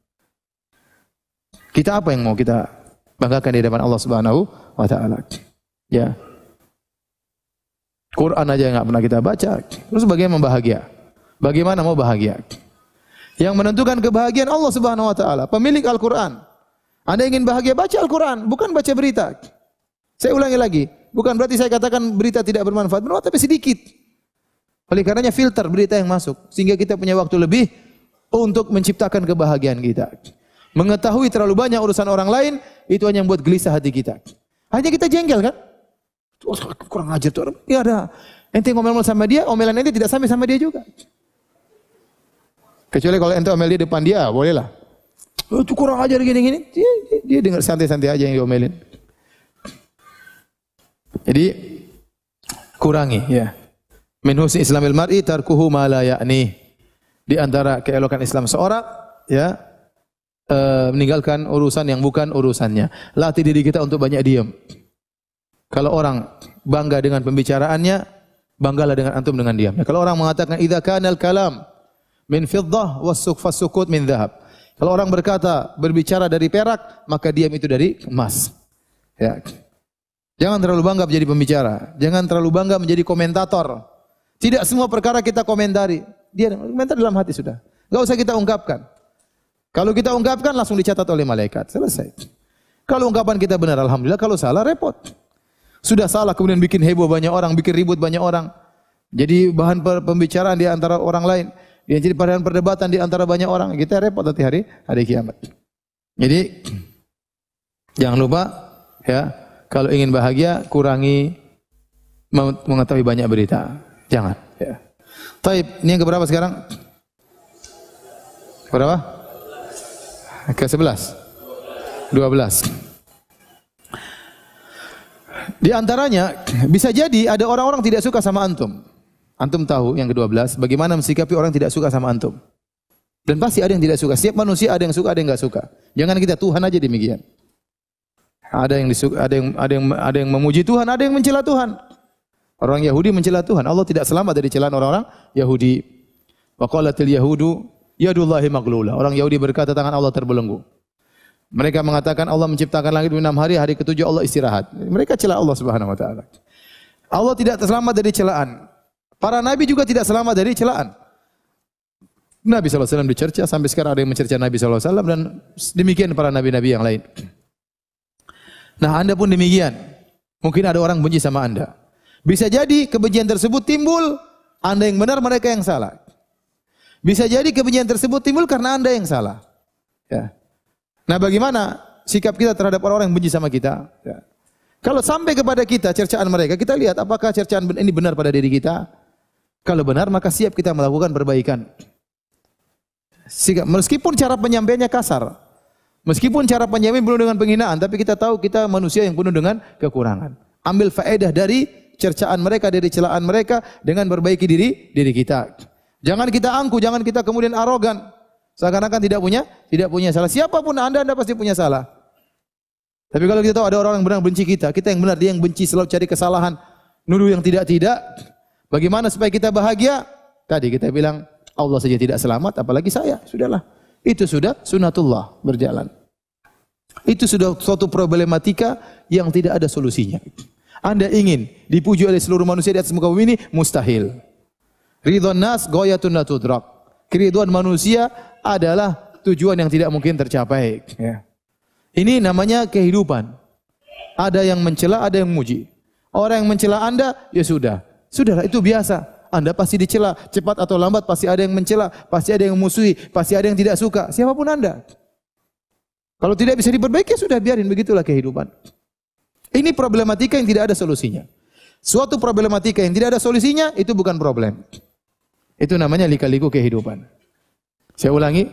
Kita apa yang mau kita banggakan di hadapan Allah Subhanahu wa taala? Ya. Quran aja enggak pernah kita baca. Terus bagaimana bahagia? Bagaimana mau bahagia? Yang menentukan kebahagiaan Allah Subhanahu wa taala, pemilik Al-Qur'an. Anda ingin bahagia, baca Al-Qur'an, bukan baca berita. Saya ulangi lagi, bukan berarti saya katakan berita tidak bermanfaat, tapi sedikit. Oleh karenanya filter berita yang masuk sehingga kita punya waktu lebih untuk menciptakan kebahagiaan kita. Mengetahui terlalu banyak urusan orang lain itu hanya membuat gelisah hati kita. Hanya kita jengkel kan? Kurang ajar tuh orang. Ya ada. Ente ngomel sama dia, omelan ente tidak sampai sama dia juga. Kecuali kalau ente omel dia depan dia, bolehlah. Oh, itu kurang ajar gini-gini. Dia dengar santai-santai aja yang diomelin. Jadi kurangi ya. Min husni islamil mar'i tarkuhu ma la ya'ni. Di antara keelokan Islam seorang ya meninggalkan urusan yang bukan urusannya. Latih diri kita untuk banyak diam. Kalau orang bangga dengan pembicaraannya, banggalah dengan antum dengan diam. Kalau orang mengatakan idza kana al-kalam min fiddah was-sukut min dhahab. Kalau orang berbicara dari perak, maka diam itu dari emas. Ya. Jangan terlalu bangga menjadi pembicara. Jangan terlalu bangga menjadi komentator. Tidak semua perkara kita komentari. Dia komentar dalam hati sudah. Enggak usah kita ungkapkan. Kalau kita ungkapkan langsung dicatat oleh malaikat. Selesai. Kalau ungkapan kita benar, alhamdulillah. Kalau salah, repot. Sudah salah kemudian bikin heboh banyak orang, bikin ribut banyak orang. Jadi bahan pembicaraan di antara orang lain. Dia jadi bahan perdebatan di antara banyak orang. Kita repot nanti hari kiamat. Jadi jangan lupa ya. Kalau ingin bahagia, kurangi mengetahui banyak berita. Jangan. Ya. Taib, ini yang keberapa sekarang? Berapa? Ke-11. 12. Di antaranya, bisa jadi ada orang-orang tidak suka sama antum. Antum tahu yang ke-12, bagaimana mensikapi orang yang tidak suka sama antum. Dan pasti ada yang tidak suka. Setiap manusia ada yang suka, ada yang enggak suka. Jangan kita Tuhan aja demikian. Ada yang memuji Tuhan, ada yang mencela Tuhan. Orang Yahudi mencela Tuhan. Allah tidak selamat dari celaan orang-orang Yahudi. Wa qalatil yahudu yadullahi maghlula. Orang Yahudi berkata tangan Allah terbelenggu. Mereka mengatakan Allah menciptakan langit 6 hari, hari ke-7 Allah istirahat. Mereka cela Allah Subhanahu wa taala. Allah tidak selamat dari celaan. Para nabi juga tidak selamat dari celaan. Nabi SAW dicerca, sampai sekarang ada yang mencerca Nabi SAW dan demikian para nabi-nabi yang lain. Nah, Anda pun demikian. Mungkin ada orang benci sama Anda. Bisa jadi kebencian tersebut timbul Anda yang benar, mereka yang salah. Bisa jadi kebencian tersebut timbul karena Anda yang salah. Ya. Nah, bagaimana sikap kita terhadap orang-orang yang benci sama kita? Ya. Kalau sampai kepada kita cercaan mereka, kita lihat apakah cercaan ini benar pada diri kita. Kalau benar, maka siap kita melakukan perbaikan. Meskipun cara penyampaiannya kasar, meskipun cara penyampaian penuh dengan penghinaan, tapi kita tahu kita manusia yang penuh dengan kekurangan. Ambil faedah dari cercaan mereka, dari celaan mereka dengan perbaiki diri kita. Jangan kita angku, jangan kita kemudian arogan. Seakan-akan tidak punya salah. Siapapun Anda pasti punya salah. Tapi kalau kita tahu ada orang yang benar benci kita yang benar, dia yang benci, selalu cari kesalahan, nuduh yang tidak. Bagaimana supaya kita bahagia? Tadi kita bilang Allah saja tidak selamat, apalagi saya. Sudahlah. Itu sudah sunatullah berjalan. Itu sudah suatu problematika yang tidak ada solusinya. Anda ingin dipuji oleh seluruh manusia di atas muka bumi ini? Mustahil. Ridwan nas ghayatun la tudrak. Keridhaan manusia adalah tujuan yang tidak mungkin tercapai. Ya. Ini namanya kehidupan. Ada yang mencela, ada yang memuji. Orang yang mencela Anda, ya sudah. Sudahlah, itu biasa. Anda pasti dicela, cepat atau lambat pasti ada yang mencela, pasti ada yang memusuhi, pasti ada yang tidak suka. Siapapun Anda. Kalau tidak bisa diperbaiki, sudah biarin, begitulah kehidupan. Ini problematika yang tidak ada solusinya. Suatu problematika yang tidak ada solusinya, itu bukan problem. Itu namanya lika-liku kehidupan. Saya ulangi,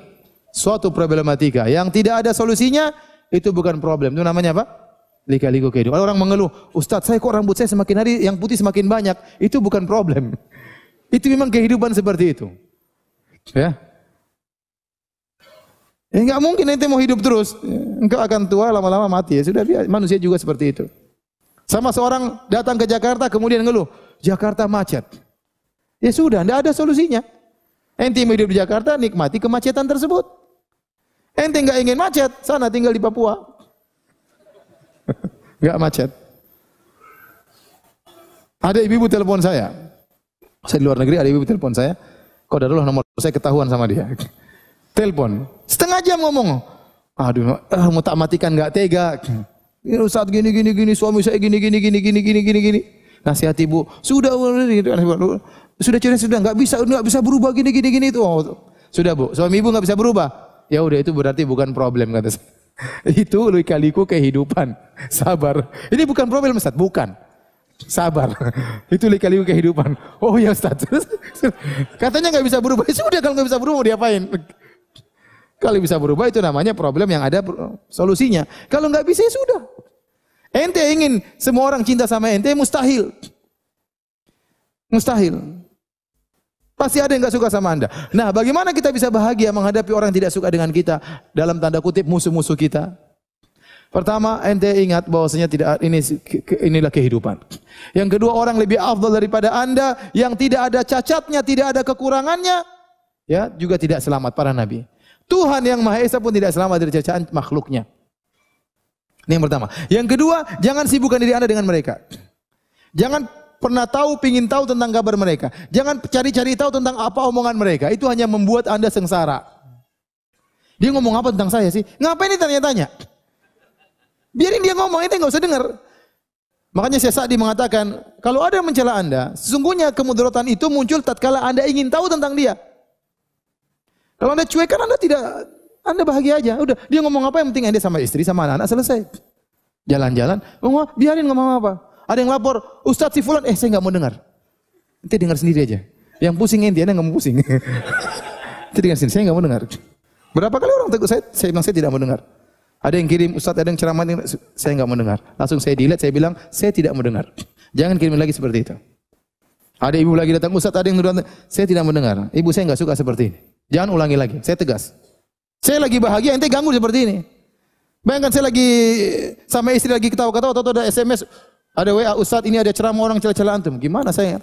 suatu problematika yang tidak ada solusinya, itu bukan problem. Itu namanya apa? Lika-liku kehidupan. Orang mengeluh, Ustaz, saya kok rambut saya semakin hari yang putih semakin banyak. Itu bukan problem. Itu memang kehidupan seperti itu. Ya. Enggak mungkin ente mau hidup terus. Engkau akan tua, lama-lama mati. Ya sudah, manusia juga seperti itu. Sama seorang datang ke Jakarta kemudian ngeluh, Jakarta macet. Ya sudah, enggak ada solusinya. Ente mau hidup di Jakarta, nikmati kemacetan tersebut. Ente enggak ingin macet, sana tinggal di Papua. Enggak macet. Ada ibu-ibu telepon saya. Saya di luar negeri, ada ibu telepon saya. Qadarullah nomor saya ketahuan sama dia. Telepon. Setengah jam ngomong. Aduh, mau tak matikan enggak tega. Ustaz gini, suami saya gini. Nasihat ibu. Sudah cerita sudah enggak bisa berubah gini itu. Oh, sudah Bu, suami ibu enggak bisa berubah. Ya udah, itu berarti bukan problem kata saya. Itu lika-liku kehidupan. Sabar. Ini bukan problem Ustaz, bukan. Sabar. Itu lika-liku kehidupan. Oh ya Ustaz. Katanya enggak bisa berubah. Sudah, kalau enggak bisa berubah mau diapain? Kalau bisa berubah itu namanya problem yang ada solusinya. Kalau enggak bisa ya sudah. Ente ingin semua orang cinta sama ente, mustahil. Mustahil. Pasti ada yang enggak suka sama Anda. Nah, bagaimana kita bisa bahagia menghadapi orang yang tidak suka dengan kita, dalam tanda kutip musuh-musuh kita? Pertama, ente ingat bahwasanya inilah kehidupan. Yang kedua, orang lebih afdal daripada Anda yang tidak ada cacatnya, tidak ada kekurangannya, ya, juga tidak selamat, para nabi. Tuhan yang Maha Esa pun tidak selamat dari cacaan makhluknya. Ini yang pertama. Yang kedua, jangan sibukkan diri Anda dengan mereka. Jangan pernah pingin tahu tentang kabar mereka. Jangan cari-cari tahu tentang apa omongan mereka. Itu hanya membuat Anda sengsara. Dia ngomong apa tentang saya sih? Ngapain ini tanya-tanya? Biarin dia ngomong, itu nggak usah dengar. Makanya Syekh Sa'di mengatakan, kalau ada yang mencela Anda, sesungguhnya kemudaratan itu muncul tatkala Anda ingin tahu tentang dia. Kalau Anda cuekkan, Anda bahagia aja. Udah, dia ngomong apa yang penting Anda sama istri, sama anak-anak, selesai. Jalan-jalan, biarin ngomong apa. Ada yang lapor, Ustaz si fulan, saya enggak mau dengar. Nanti dengar sendiri aja. Yang pusing ente, Anda enggak mau pusing. Nanti dengar sendiri, saya enggak mau dengar. Berapa kali orang tegur saya bilang saya tidak mau dengar. Ada yang kirim Ustaz, ada yang ceramah, saya enggak mau dengar. Langsung saya delete, saya bilang, saya tidak mau dengar. Jangan kirim lagi seperti itu. Ada ibu lagi datang, Ustaz ada yang datang, saya tidak mau dengar. Ibu saya enggak suka seperti ini. Jangan ulangi lagi, saya tegas. Saya lagi bahagia, ente ganggu seperti ini. Bayangkan saya lagi sama istri lagi ketawa-ketawa, atau ada SMS, ada WA, Ustaz ini ada ceramah orang cela-cela antum. Gimana saya?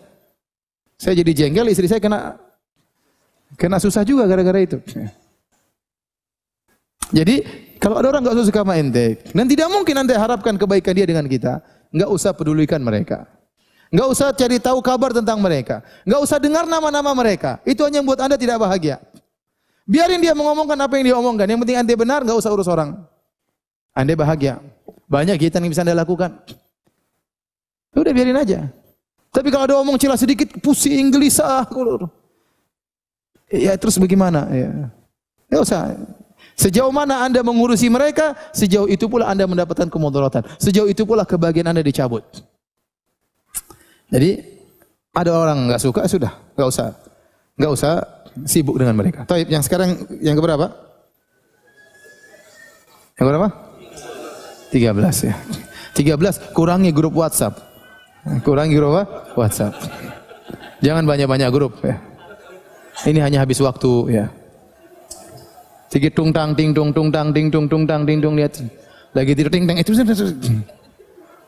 Saya jadi jengkel, istri saya kena susah juga gara-gara itu. Jadi kalau ada orang enggak suka sama ente, dan tidak mungkin ente harapkan kebaikan dia dengan kita, enggak usah pedulikan mereka. Enggak usah cari tahu kabar tentang mereka. Enggak usah dengar nama-nama mereka. Itu hanya membuat Anda tidak bahagia. Biarin dia mengomongkan apa yang dia omongkan. Yang penting Anda benar, enggak usah urus orang. Anda bahagia. Banyak kegiatan yang bisa Anda lakukan. Udah biarin aja. Tapi kalau ada omong celah sedikit, pusing, gelisah. Ya terus bagaimana? Ya. Nggak usah. Sejauh mana Anda mengurusi mereka, sejauh itu pula Anda mendapatkan kemudaratan. Sejauh itu pula kebahagiaan Anda dicabut. Jadi ada orang nggak suka, sudah, nggak usah sibuk dengan mereka. Taib, yang sekarang yang keberapa? Yang berapa? 13 ya. 13 kurangi grup WhatsApp. Kurangi grup apa? WhatsApp. Jangan banyak-banyak grup ya. Ini hanya habis waktu ya. Sedikit tung tang ting tung lihat. Lagi tidur ting tang itu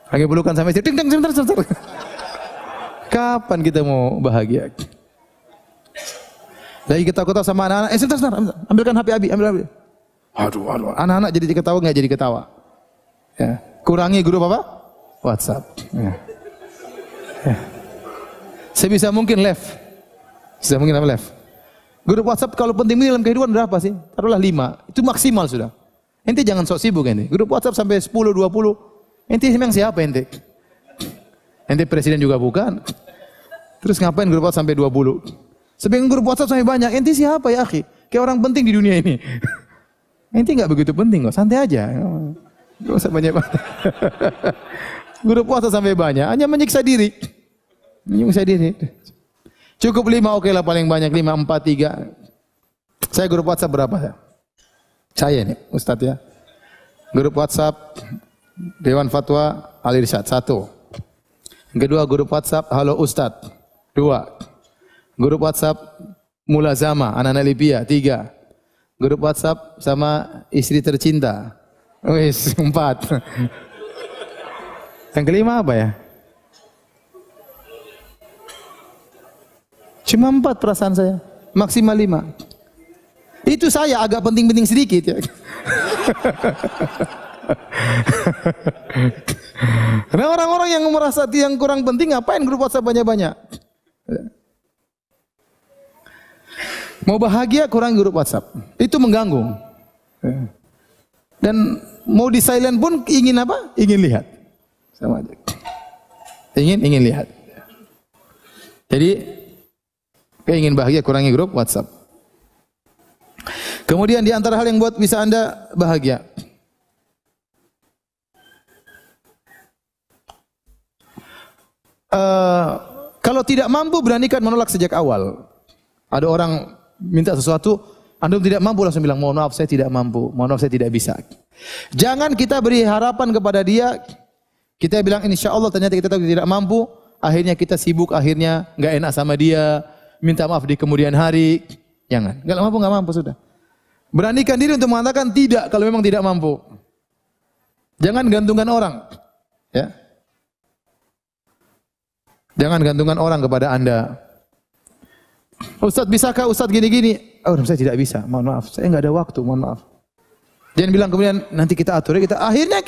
lagi pelukan sampai ting tang sebentar. Kapan kita mau bahagia? Lagi ketawa-ketawa sama anak-anak, sebentar, ambilkan HP Abi, ambil. Aduh, anak-anak jadi ketawa nggak jadi ketawa. Ya. Kurangi grup apa? WhatsApp. Ya. Sebisa mungkin left. Grup WhatsApp kalau penting dalam kehidupan berapa sih? Taruhlah 5. Itu maksimal sudah. Ente jangan sok sibuk ente. Grup WhatsApp sampai 10, 20. Ente memang siapa ente? Ente presiden juga bukan. Terus ngapain grup WhatsApp sampai 20? Sebagian grup WhatsApp sampai banyak. Ente siapa ya, akhi? Kayak orang penting di dunia ini. Ente enggak begitu penting kok, santai aja. Enggak usah banyak-banyak. Grup WhatsApp sampai banyak, hanya menyiksa diri. Cukup 5, oke lah, paling banyak 5, 4, 3. Saya grup WhatsApp berapa? Saya nih, Ustadz ya. Grup WhatsApp Dewan Fatwa Al Irsyad 1. Yang kedua grup WhatsApp Halo Ustadz 2. Grup WhatsApp Mulazama anak-anak Libya 3. Grup WhatsApp sama istri tercinta. 4. Yang kelima apa ya? Cuma 4 perasaan saya, maksimal 5. Itu saya agak penting-penting sedikit ya. Karena orang-orang yang merasa yang kurang penting ngapain grup WhatsApp banyak-banyak? Mau bahagia kurang grup WhatsApp. Itu mengganggu. Dan mau di silent pun ingin apa? Ingin lihat. Sama aja. Ingin lihat. Jadi ingin bahagia kurangi grup WhatsApp. Kemudian di antara hal yang buat bisa Anda bahagia. Kalau tidak mampu beranikan menolak sejak awal. Ada orang minta sesuatu, Anda tidak mampu langsung bilang mohon maaf saya tidak mampu, mohon maaf saya tidak bisa. Jangan kita beri harapan kepada dia. Kita bilang insyaallah ternyata kita tahu tidak mampu, akhirnya kita sibuk, akhirnya enggak enak sama dia. Minta maaf di kemudian hari. Jangan. Enggak mampu sudah. Beranikan diri untuk mengatakan tidak kalau memang tidak mampu. Jangan gantungkan orang. Ya. Jangan gantungkan orang kepada Anda. Ustaz, bisakah Ustaz gini-gini? Oh, saya tidak bisa. Mohon maaf. Saya enggak ada waktu, mohon maaf. Jangan bilang kemudian nanti kita atur. Akhirnya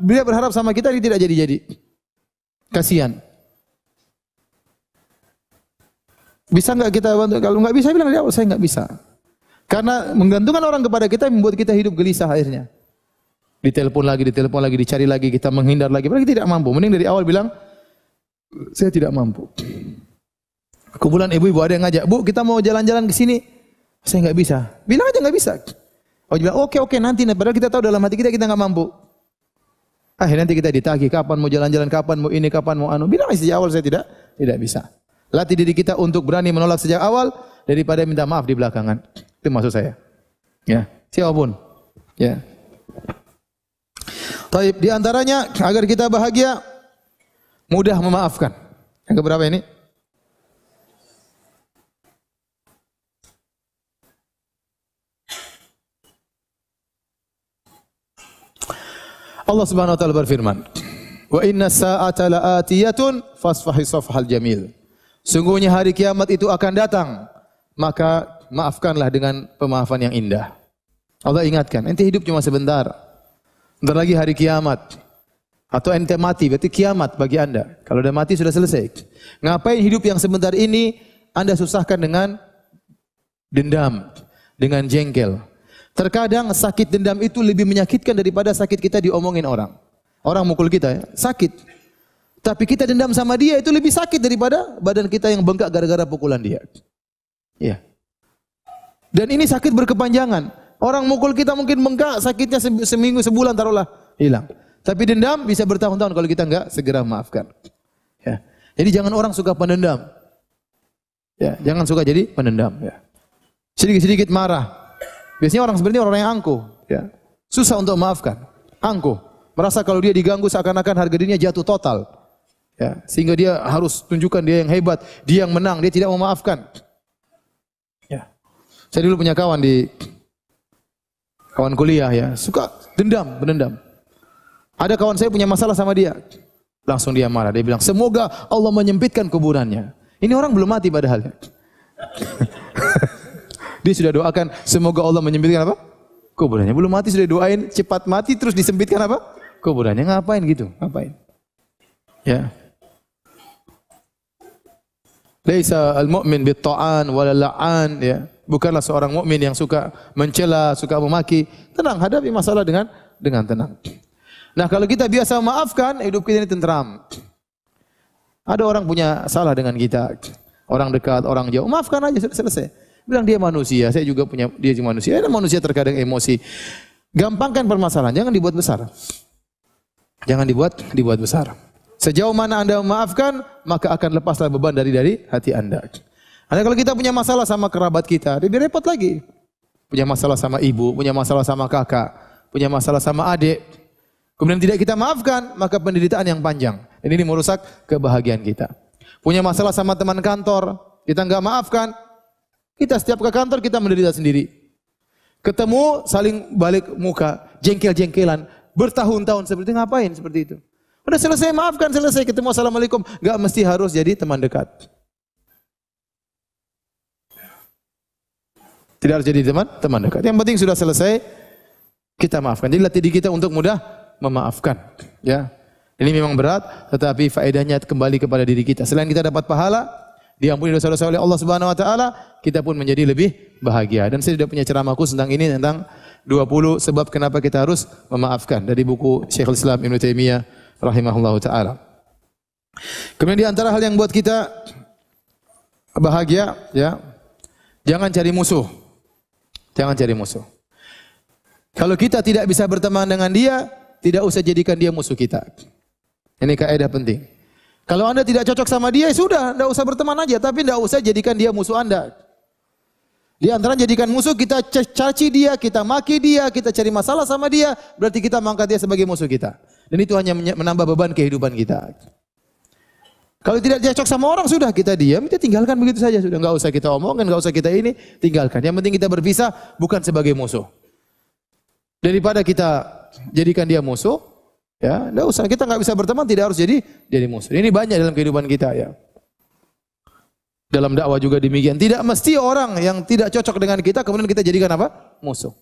dia berharap sama kita, dia tidak jadi-jadi. Kasihan. Bisa enggak kita bantu? Kalau enggak bisa bilang saya enggak bisa. Karena menggantungkan orang kepada kita membuat kita hidup gelisah akhirnya. Ditelepon lagi, dicari lagi, kita menghindar lagi. Padahal kita tidak mampu. Mending dari awal bilang saya tidak mampu. Kumpulan ibu-ibu ada yang ngajak, "Bu, kita mau jalan-jalan ke sini." Saya enggak bisa. Bilang aja enggak bisa. Oh, bilang oke nanti. Padahal kita tahu dalam hati kita enggak mampu. Akhirnya nanti kita ditagih, kapan mau jalan-jalan, kapan mau ini, kapan mau anu. Bilang sejak awal saya tidak bisa. Latih diri kita untuk berani menolak sejak awal daripada minta maaf di belakangan. Itu maksud saya. Ya, siapapun. Ya. Taib, di antaranya agar kita bahagia mudah memaafkan. Yang keberapa ini? Allah Subhanahu wa taala berfirman, "Wa inna sa'ata la'atiyatun fasfahi safhal jamil." Sungguhnya hari kiamat itu akan datang, maka maafkanlah dengan pemaafan yang indah. Allah ingatkan, ente hidup cuma sebentar. Bentar lagi hari kiamat. Atau ente mati, berarti kiamat bagi Anda. Kalau udah mati sudah selesai. Ngapain hidup yang sebentar ini Anda susahkan dengan dendam, dengan jengkel. Terkadang sakit dendam itu lebih menyakitkan daripada sakit kita diomongin orang. Orang mukul kita ya, sakit. Tapi kita dendam sama dia itu lebih sakit daripada badan kita yang bengkak gara-gara pukulan dia. Ya. Dan ini sakit berkepanjangan. Orang mukul kita mungkin bengkak, sakitnya seminggu, sebulan taruhlah hilang. Tapi dendam bisa bertahun-tahun kalau kita enggak segera memaafkan. Ya. Jadi jangan orang suka pendendam. Ya, jangan suka jadi pendendam. Ya. Sedikit-sedikit marah. Biasanya orang sebenarnya orang yang angkuh. Ya. Susah untuk memaafkan. Angkuh. Merasa kalau dia diganggu seakan-akan harga dirinya jatuh total. Ya. Sehingga dia harus tunjukkan dia yang hebat, dia yang menang, dia tidak memaafkan. Ya. Saya dulu punya kawan kuliah ya, suka pendendam. Ada kawan saya punya masalah sama dia. Langsung dia marah, dia bilang, "Semoga Allah menyempitkan kuburannya." Ini orang belum mati padahal. Dia sudah doakan, semoga Allah menyempitkan apa? Kuburannya. Belum mati sudah doain cepat mati terus disempitkan apa? Kuburannya. Ngapain gitu? Ngapain? Ya. Laisa al-mu'min bit-ta'an wala la'an, ya. Bukanlah seorang mukmin yang suka mencela, suka memaki. Tenang, hadapi masalah dengan tenang. Nah, kalau kita biasa memaafkan, hidup kita ini tentram. Ada orang punya salah dengan kita, orang dekat, orang jauh, maafkan aja, sudah selesai. Bilang dia manusia, saya juga punya, dia juga manusia. Ada manusia terkadang emosi. Gampangkan permasalahan, jangan dibuat besar. Jangan dibuat besar. Sejauh mana Anda memaafkan, maka akan lepaslah beban dari hati Anda. Ada kalau kita punya masalah sama kerabat kita, lebih repot lagi. Punya masalah sama ibu, punya masalah sama kakak, punya masalah sama adik. Kemudian tidak kita maafkan, maka penderitaan yang panjang. Dan ini merusak kebahagiaan kita. Punya masalah sama teman kantor, kita enggak maafkan, kita setiap ke kantor kita menderita sendiri. Ketemu saling balik muka, jengkel-jengkelan, bertahun-tahun seperti itu, ngapain seperti itu? Udah selesai maafkan, selesai ketemu assalamualaikum, enggak mesti harus jadi teman dekat. Tidak harus jadi teman dekat. Yang penting sudah selesai, kita maafkan. Jadi latih diri kita untuk mudah memaafkan. Ya, ini memang berat, tetapi faedahnya kembali kepada diri kita. Selain kita dapat pahala, diampuni dosa-dosa oleh Allah Subhanahu Wa Taala, kita pun menjadi lebih bahagia. Dan saya sudah punya ceramah khusus tentang ini, tentang 20 sebab kenapa kita harus memaafkan dari buku Syekhul Islam Ibnu Taimiyah rahimahullahu taala. Kemudian di antara hal yang buat kita bahagia, ya, jangan cari musuh. Jangan cari musuh. Kalau kita tidak bisa berteman dengan dia, tidak usah jadikan dia musuh kita. Ini kaidah penting. Kalau Anda tidak cocok sama dia, sudah, tidak usah berteman aja, tapi tidak usah jadikan dia musuh Anda. Di antara jadikan musuh, kita caci dia, kita maki dia, kita cari masalah sama dia, berarti kita mengangkat dia sebagai musuh kita. Dan itu hanya menambah beban kehidupan kita. Kalau tidak cocok sama orang, sudah kita diam, kita tinggalkan begitu saja. Sudah, enggak usah kita omongkan, enggak usah kita ini, tinggalkan. Yang penting kita berpisah bukan sebagai musuh. Daripada kita jadikan dia musuh, ya, enggak usah. Kita enggak bisa berteman, tidak harus jadi musuh. Ini banyak dalam kehidupan kita, ya. Dalam dakwah juga demikian. Tidak mesti orang yang tidak cocok dengan kita kemudian kita jadikan apa? Musuh.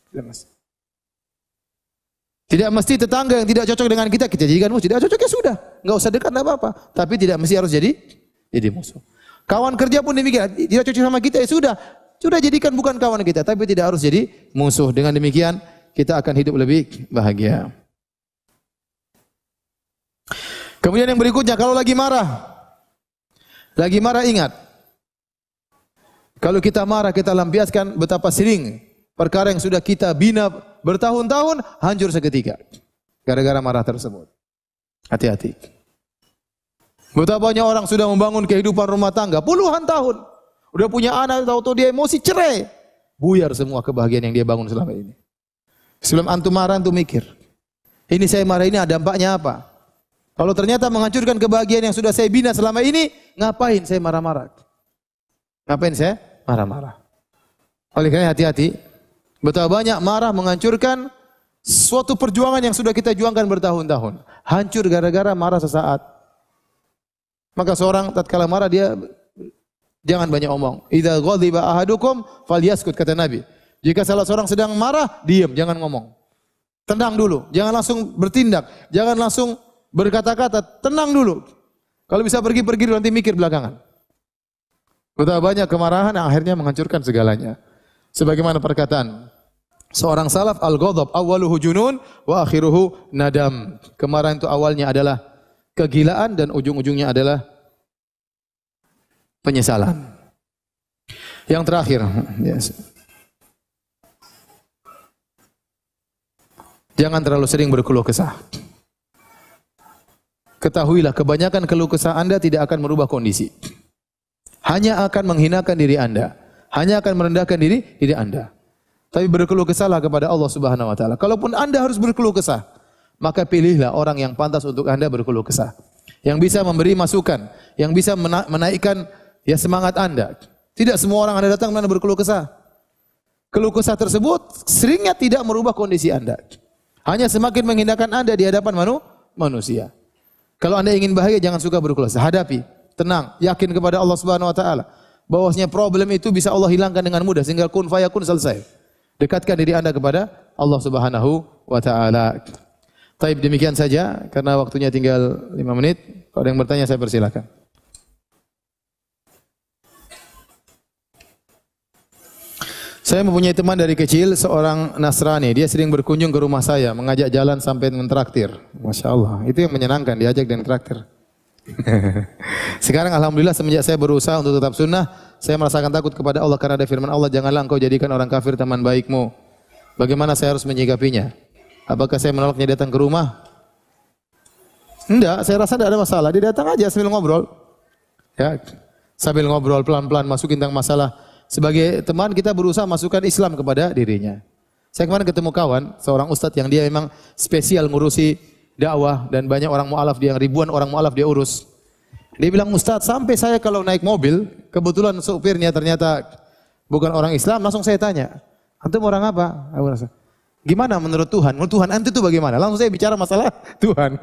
Tidak mesti. Tidak mesti tetangga yang tidak cocok dengan kita jadikan musuh. Tidak cocok ya sudah, enggak usah dekat, enggak apa-apa. Tapi tidak mesti harus jadi musuh. Kawan kerja pun demikian, tidak cocok sama kita ya sudah jadikan bukan kawan kita, tapi tidak harus jadi musuh. Dengan demikian kita akan hidup lebih bahagia. Kemudian yang berikutnya, kalau lagi marah ingat. Kalau kita marah, kita lampiaskan betapa sering perkara yang sudah kita bina bertahun-tahun hancur seketika gara-gara marah tersebut. Hati-hati. Betapa banyak orang sudah membangun kehidupan rumah tangga puluhan tahun, udah punya anak, tahu-tahu dia emosi cerai, buyar semua kebahagiaan yang dia bangun selama ini. Sebelum antum marah, antum mikir, ini saya marah ini ada dampaknya apa? Kalau ternyata menghancurkan kebahagiaan yang sudah saya bina selama ini, ngapain saya marah-marah? Ngapain saya marah-marah? Oleh karena hati-hati. Betapa banyak marah menghancurkan suatu perjuangan yang sudah kita juangkan bertahun-tahun. Hancur gara-gara marah sesaat. Maka seorang tatkala marah dia jangan banyak omong. Idza ghadiba ahadukum falyaskut, kata Nabi. Jika salah seorang sedang marah, diam, jangan ngomong. Tenang dulu, jangan langsung bertindak, jangan langsung berkata-kata, tenang dulu. Kalau bisa pergi dulu, nanti mikir belakangan. Betapa banyak kemarahan yang akhirnya menghancurkan segalanya. Sebagaimana perkataan Seorang salaf al-ghadab awwaluhu junun wa akhiruhu nadam. Kemarahan itu awalnya adalah kegilaan dan ujung-ujungnya adalah penyesalan. Yang terakhir, yes. Jangan terlalu sering berkeluh kesah. Ketahuilah kebanyakan keluh kesah Anda tidak akan merubah kondisi. Hanya akan menghinakan diri Anda. Hanya akan merendahkan diri Anda. Tapi berkeluh kesahlah kepada Allah Subhanahu wa taala. Kalaupun Anda harus berkeluh kesah, maka pilihlah orang yang pantas untuk Anda berkeluh kesah. Yang bisa memberi masukan, yang bisa menaikkan ya semangat Anda. Tidak semua orang Anda datang Anda berkeluh kesah. Keluh kesah tersebut seringnya tidak merubah kondisi Anda. Hanya semakin menghinakan Anda di hadapan manusia. Kalau Anda ingin bahagia jangan suka berkeluh kesah. Hadapi, tenang, yakin kepada Allah Subhanahu wa taala bahwasanya problem itu bisa Allah hilangkan dengan mudah sehingga kun fayakun selesai. Dekatkan diri Anda kepada Allah Subhanahu wa taala. Baik, demikian saja karena waktunya tinggal 5 menit. Kalau ada yang bertanya saya persilakan. Saya mempunyai teman dari kecil, seorang Nasrani. Dia sering berkunjung ke rumah saya, mengajak jalan sampai mentraktir. Masya Allah, itu yang menyenangkan, diajak dan traktir. Sekarang alhamdulillah semenjak saya berusaha untuk tetap sunnah, saya merasakan takut kepada Allah karena ada firman Allah, janganlah engkau jadikan orang kafir teman baikmu. Bagaimana saya harus menyikapinya? Apakah saya menolaknya datang ke rumah? Enggak, saya rasa tidak ada masalah. Dia datang aja sambil ngobrol. Ya, sambil ngobrol pelan-pelan masukin tentang masalah. Sebagai teman kita berusaha masukkan Islam kepada dirinya. Saya kemarin ketemu kawan, seorang ustadz yang dia memang spesial ngurusi dakwah dan banyak orang mu'alaf, dia ribuan orang mu'alaf dia urus. Dia bilang, Ustadz, sampai saya kalau naik mobil, kebetulan supirnya ternyata bukan orang Islam, langsung saya tanya, antum orang apa? Gimana menurut Tuhan? Menurut Tuhan antum itu bagaimana? Langsung saya bicara masalah Tuhan.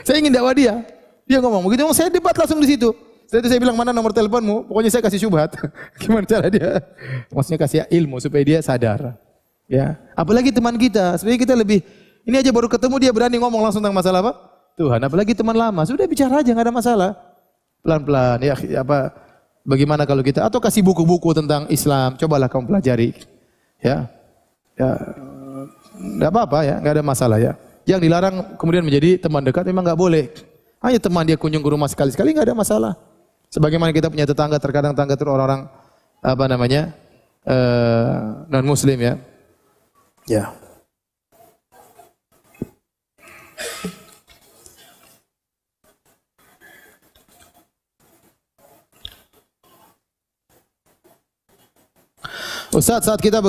Saya ingin dakwah dia. Dia ngomong begitu, saya debat langsung di situ. Setelah itu saya bilang, mana nomor teleponmu? Pokoknya saya kasih syubhat. Gimana cara dia? Maksudnya kasih ilmu supaya dia sadar. Ya, apalagi teman kita. Sebenarnya kita lebih, ini aja baru ketemu dia berani ngomong langsung tentang masalah apa? Tuhan. Apalagi teman lama. Sudah bicara aja, nggak ada masalah. Pelan-pelan. Ya, apa? Bagaimana kalau kita? Atau kasih buku-buku tentang Islam. Cobalah kamu pelajari. Ya, ya, nggak apa-apa ya, nggak ada masalah ya. Yang dilarang kemudian menjadi teman dekat memang nggak boleh. Hanya teman dia kunjung ke rumah sekali-sekali nggak ada masalah. Sebagaimana kita punya tetangga, terkadang tetangga itu orang-orang apa namanya non Muslim ya. Ya. Ustaz, saat kita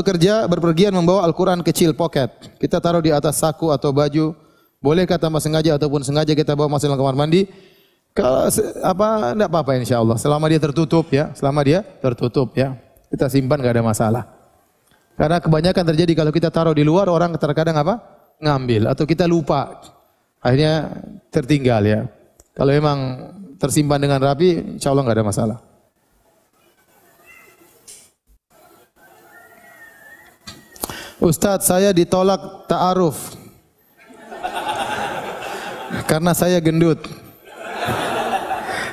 berpergian membawa Al-Quran kecil pocket, kita taruh di atas saku atau baju, bolehkah tanpa sengaja ataupun sengaja kita bawa masuk dalam kamar mandi? Kalau apa enggak apa-apa insyaallah, selama dia tertutup ya, kita simpan enggak ada masalah. Karena kebanyakan terjadi kalau kita taruh di luar orang terkadang apa? Ngambil atau kita lupa. Akhirnya tertinggal ya. Kalau memang tersimpan dengan rapi, insyaallah enggak ada masalah. Ustadz, saya ditolak ta'aruf karena saya gendut.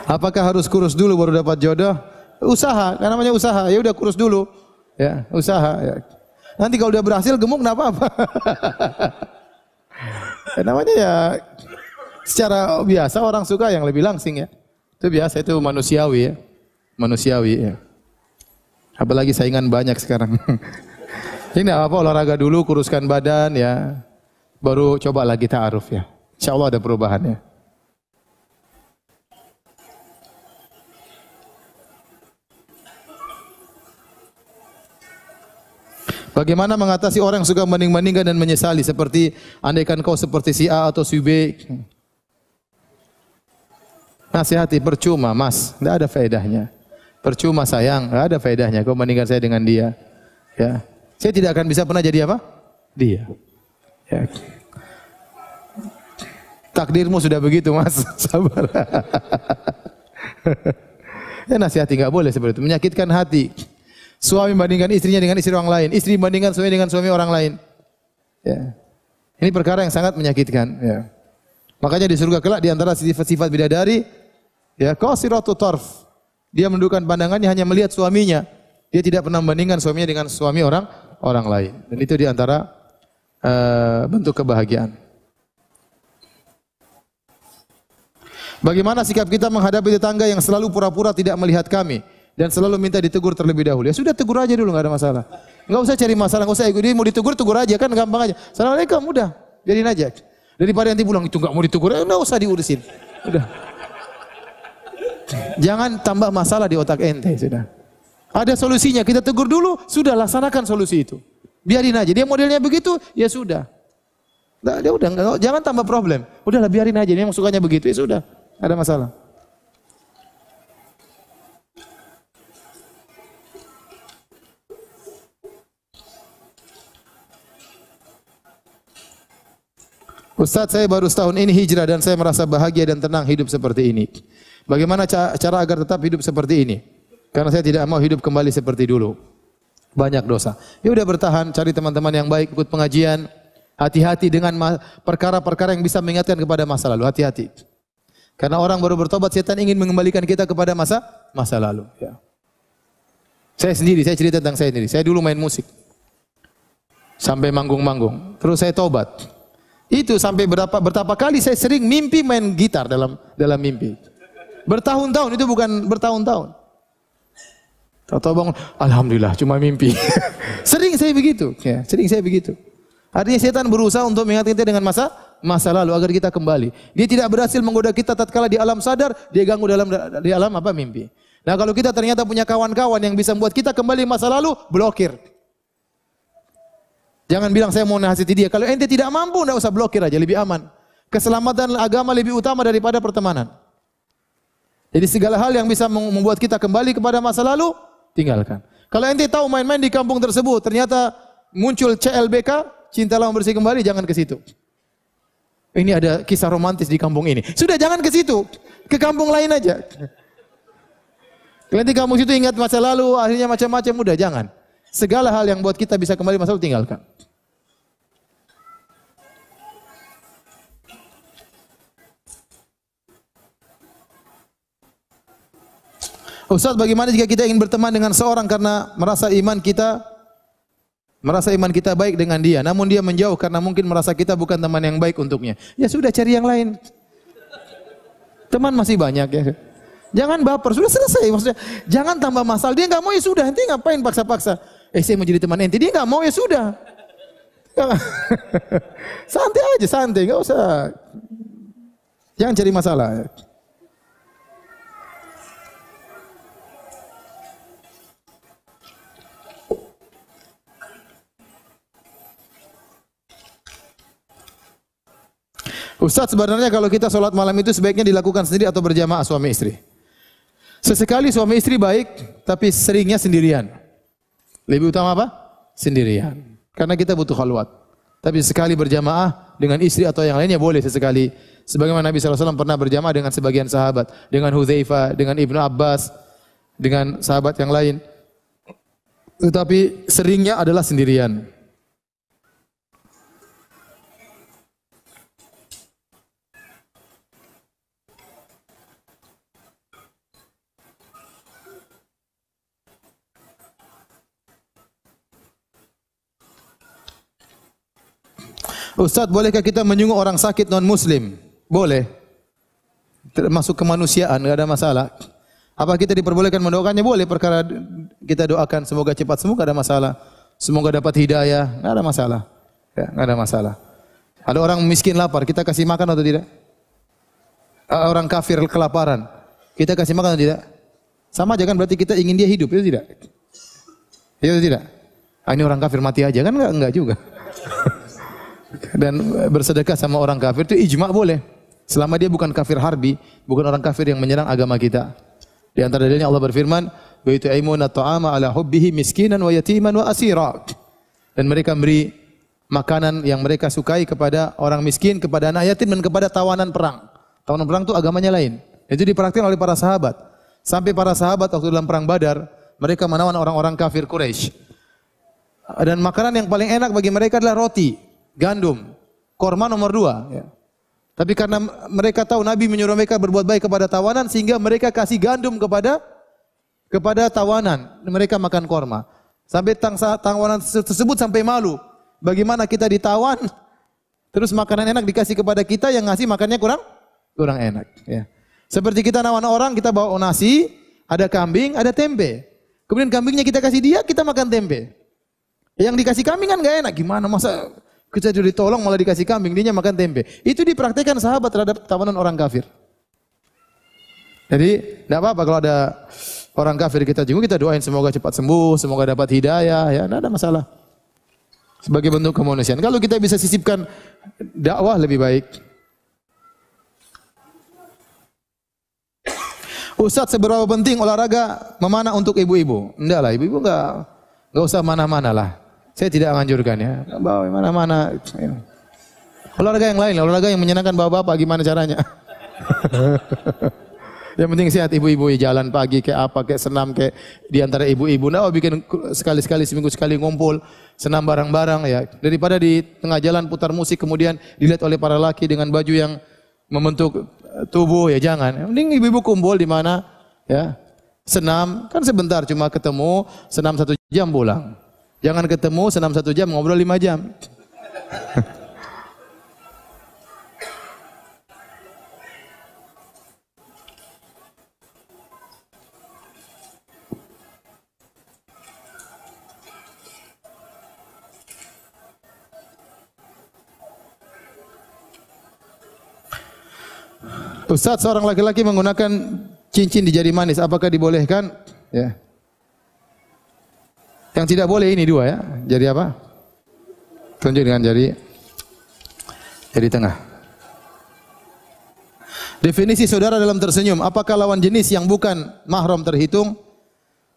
Apakah harus kurus dulu baru dapat jodoh? Usaha, kan namanya usaha. Ya udah kurus dulu. Ya, usaha ya. Nanti kalau udah berhasil gemuk enggak apa-apa. Ya, namanya ya secara biasa orang suka yang lebih langsing ya. Itu biasa, itu manusiawi ya. Manusiawi ya. Apalagi saingan banyak sekarang. Ini apa, olahraga dulu, kuruskan badan ya. Baru coba lagi ta'aruf ya. Insyaallah ada perubahannya. Bagaimana mengatasi orang yang suka banding-bandingkan dan menyesali, seperti andaikan kau seperti si A atau si B. Nasihati, percuma mas, tidak ada faedahnya. Percuma sayang, tidak ada faedahnya kau bandingkan saya dengan dia. Ya. Saya tidak akan bisa pernah jadi apa? Dia. Ya. Takdirmu sudah begitu mas, sabar. Ya nasihati, nggak boleh seperti itu, menyakitkan hati. Suami bandingkan istrinya dengan istri orang lain, istri bandingkan suami dengan suami orang lain. Ya. Ini perkara yang sangat menyakitkan. Ya. Makanya di surga kelak di antara sifat-sifat bidadari, ya qasiratu tarf. Dia menundukkan pandangannya hanya melihat suaminya. Dia tidak pernah membandingkan suaminya dengan suami orang orang lain. Dan itu di antara bentuk kebahagiaan. Bagaimana sikap kita menghadapi tetangga yang selalu pura-pura tidak melihat kami dan selalu minta ditegur terlebih dahulu? Ya sudah, tegur aja dulu, enggak ada masalah. Enggak usah cari masalah, enggak usah dia mau ditegur, tegur aja kan gampang aja. Assalamualaikum, udah, biarin aja. Daripada nanti pulang itu enggak mau ditegur, enggak usah diurusin. Udah. Jangan tambah masalah di otak ente, sudah. Ada solusinya, kita tegur dulu, sudah laksanakan solusi itu. Biarin aja, dia modelnya begitu, ya sudah. Nah, dia udah, jangan tambah problem. Udahlah, biarin aja, dia yang sukanya begitu, ya sudah. Ada masalah. Ustaz, saya baru setahun ini hijrah dan saya merasa bahagia dan tenang hidup seperti ini. Bagaimana cara agar tetap hidup seperti ini? Karena saya tidak mau hidup kembali seperti dulu. Banyak dosa. Ya udah, bertahan, cari teman-teman yang baik, ikut pengajian. Hati-hati dengan perkara-perkara yang bisa mengingatkan kepada masa lalu. Hati-hati. Karena orang baru bertobat, setan ingin mengembalikan kita kepada masa lalu. Ya. Saya cerita tentang saya sendiri. Saya dulu main musik. Sampai manggung-manggung. Terus saya tobat. Itu sampai berapa kali saya sering mimpi main gitar dalam mimpi. Bertahun-tahun, itu bukan bertahun-tahun. Tahu-tahu bangun, alhamdulillah cuma mimpi. Sering saya begitu. Ya, sering saya begitu. Artinya setan berusaha untuk mengingatkan kita dengan masa lalu agar kita kembali. Dia tidak berhasil menggoda kita tatkala di alam sadar, dia ganggu di alam mimpi. Nah, kalau kita ternyata punya kawan-kawan yang bisa membuat kita kembali masa lalu, blokir. Jangan bilang saya mau nasihati dia. Kalau ente tidak mampu, enggak usah blokir aja, lebih aman. Keselamatan agama lebih utama daripada pertemanan. Jadi segala hal yang bisa membuat kita kembali kepada masa lalu, tinggalkan. Kalau ente tahu main-main di kampung tersebut, ternyata muncul CLBK, cinta lama bersih kembali, jangan ke situ. Ini ada kisah romantis di kampung ini. Sudah, jangan ke situ. Ke kampung lain aja. Nanti kampung situ ingat masa lalu, akhirnya macam-macam, udah jangan. Segala hal yang buat kita bisa kembali masa lalu, tinggalkan. Ustaz, bagaimana jika kita ingin berteman dengan seorang karena merasa iman kita baik dengan dia, namun dia menjauh karena mungkin merasa kita bukan teman yang baik untuknya. Ya sudah, cari yang lain. Teman masih banyak ya. Jangan baper, sudah selesai. Maksudnya, jangan tambah masalah. Dia enggak mau, ya sudah. Nanti ngapain paksa-paksa? Saya mau jadi teman ente. Dia enggak mau, ya sudah. Santai aja, santai, enggak usah. Jangan cari masalah. Ustaz, sebenarnya kalau kita sholat malam itu sebaiknya dilakukan sendiri atau berjamaah suami istri? Sesekali suami istri baik, tapi seringnya sendirian. Lebih utama apa? Sendirian. Karena kita butuh khalwat. Tapi sekali berjamaah dengan istri atau yang lainnya boleh sesekali. Sebagaimana Nabi SAW pernah berjamaah dengan sebagian sahabat. Dengan Hudzaifah, dengan Ibnu Abbas, dengan sahabat yang lain. Tetapi seringnya adalah sendirian. Ustaz, bolehkah kita menyungguh orang sakit non-muslim? Boleh. Termasuk kemanusiaan, tidak ada masalah. Apa kita diperbolehkan mendoakannya? Boleh, perkara kita doakan semoga cepat sembuh, tidak ada masalah. Semoga dapat hidayah, tidak ada masalah. Ya, tidak ada masalah. Ada orang miskin lapar, kita kasih makan atau tidak? Orang kafir kelaparan, kita kasih makan atau tidak? Sama aja kan, berarti kita ingin dia hidup, itu tidak? Itu tidak? Ini orang kafir mati aja, kan enggak juga. Dan bersedekah sama orang kafir itu ijma' boleh. Selama dia bukan kafir harbi, bukan orang kafir yang menyerang agama kita. Di antara dalilnya Allah berfirman, "Wa yut'imuna at'ama 'ala hubbihi miskinan wa yatiman wa asira." Dan mereka beri makanan yang mereka sukai kepada orang miskin, kepada anak yatim dan kepada tawanan perang. Tawanan perang itu agamanya lain. Itu dipraktikkan oleh para sahabat. Sampai para sahabat waktu dalam perang Badar, mereka menawan orang-orang kafir Quraisy. Dan makanan yang paling enak bagi mereka adalah roti, gandum, korma nomor 2. Ya. Tapi karena mereka tahu Nabi menyuruh mereka berbuat baik kepada tawanan, sehingga mereka kasih gandum kepada tawanan. Mereka makan korma. Sampai tawanan tersebut sampai malu. Bagaimana kita ditawan, terus makanan enak dikasih kepada kita, yang ngasih makannya kurang enak. Ya. Seperti kita nawan orang, kita bawa nasi, ada kambing, ada tempe. Kemudian kambingnya kita kasih dia, kita makan tempe. Yang dikasih kambing kan gak enak. Gimana masa kita jadi ditolong malah dikasih kambing, dia makan tempe. Itu dipraktikkan sahabat terhadap tawanan orang kafir. Jadi tidak apa-apa kalau ada orang kafir kita jenguk, kita doain semoga cepat sembuh, semoga dapat hidayah, ya tidak ada masalah. Sebagai bentuk kemanusiaan. Kalau kita bisa sisipkan dakwah lebih baik. Ustaz, seberapa penting olahraga memanah untuk ibu-ibu? Enggak lah, ibu-ibu enggak usah mana-mana lah. Saya tidak menganjurkan ya. Bawa mana-mana. Olahraga yang lain, olahraga yang menyenangkan bapak-bapak, gimana caranya? Yang penting sehat ibu-ibu, jalan pagi kayak apa, kayak senam kayak di antara ibu-ibu. Nah, bikin sekali-sekali seminggu sekali ngumpul, senam bareng-bareng ya. Daripada di tengah jalan putar musik kemudian dilihat oleh para laki dengan baju yang membentuk tubuh, ya jangan. Yang penting ibu-ibu kumpul di mana ya. Senam kan sebentar, cuma ketemu senam 1 jam pulang. Jangan ketemu senam 1 jam ngobrol 5 jam. Ustaz, seorang laki-laki menggunakan cincin di jari manis, apakah dibolehkan? Ya. Yang tidak boleh ini 2 ya. Jari apa? Tunjuk dengan jari tengah. Definisi saudara dalam tersenyum, apakah lawan jenis yang bukan mahram terhitung?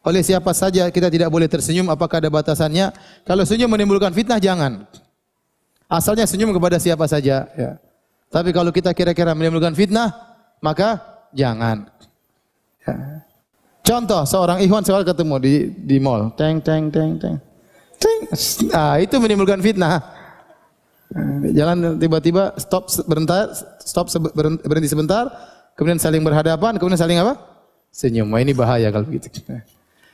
Oleh siapa saja kita tidak boleh tersenyum, apakah ada batasannya? Kalau senyum menimbulkan fitnah, jangan. Asalnya senyum kepada siapa saja ya. Tapi kalau kita kira-kira menimbulkan fitnah, maka jangan. Ya. Contoh, seorang ikhwan seorang ketemu di mall, teng. Ah, itu menimbulkan fitnah. Jalan tiba-tiba berhenti sebentar, kemudian saling berhadapan, kemudian saling apa? Senyum. Wah, ini bahaya kalau begitu.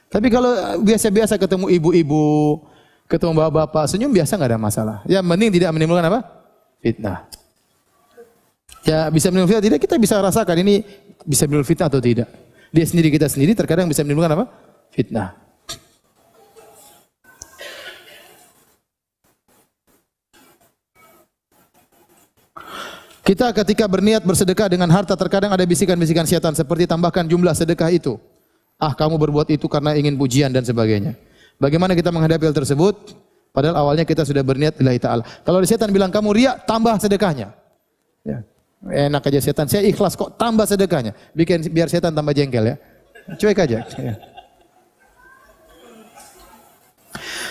Tapi kalau biasa-biasa ketemu ibu-ibu, ketemu bapak-bapak, senyum biasa enggak ada masalah. Yang penting tidak menimbulkan apa? Fitnah. Ya bisa menimbulkan fitnah, tidak kita bisa rasakan ini bisa menimbulkan fitnah atau tidak. Dia sendiri, kita sendiri terkadang bisa menimbulkan apa? Fitnah. Kita ketika berniat bersedekah dengan harta terkadang ada bisikan-bisikan syaitan seperti tambahkan jumlah sedekah itu. Ah, kamu berbuat itu karena ingin pujian dan sebagainya. Bagaimana kita menghadapi hal tersebut? Padahal awalnya kita sudah berniat lillahi ta'ala. Kalau ada setan bilang kamu riya, tambah sedekahnya. Ya. Enak aja setan, saya ikhlas kok, tambah sedekahnya. Biar setan tambah jengkel ya. Cuek aja. Ya.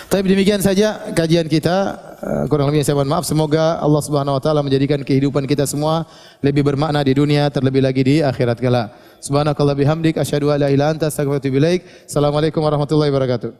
Tapi demikian saja kajian kita. Kurang lebihnya saya mohon maaf. Semoga Allah Subhanahu wa taala menjadikan kehidupan kita semua lebih bermakna di dunia, terlebih lagi di akhirat kelak. Subhanakallah bihamdik asyhadu an la ilaha illa anta astaghfiruka wa atubu ilaik. Assalamualaikum warahmatullahi wabarakatuh.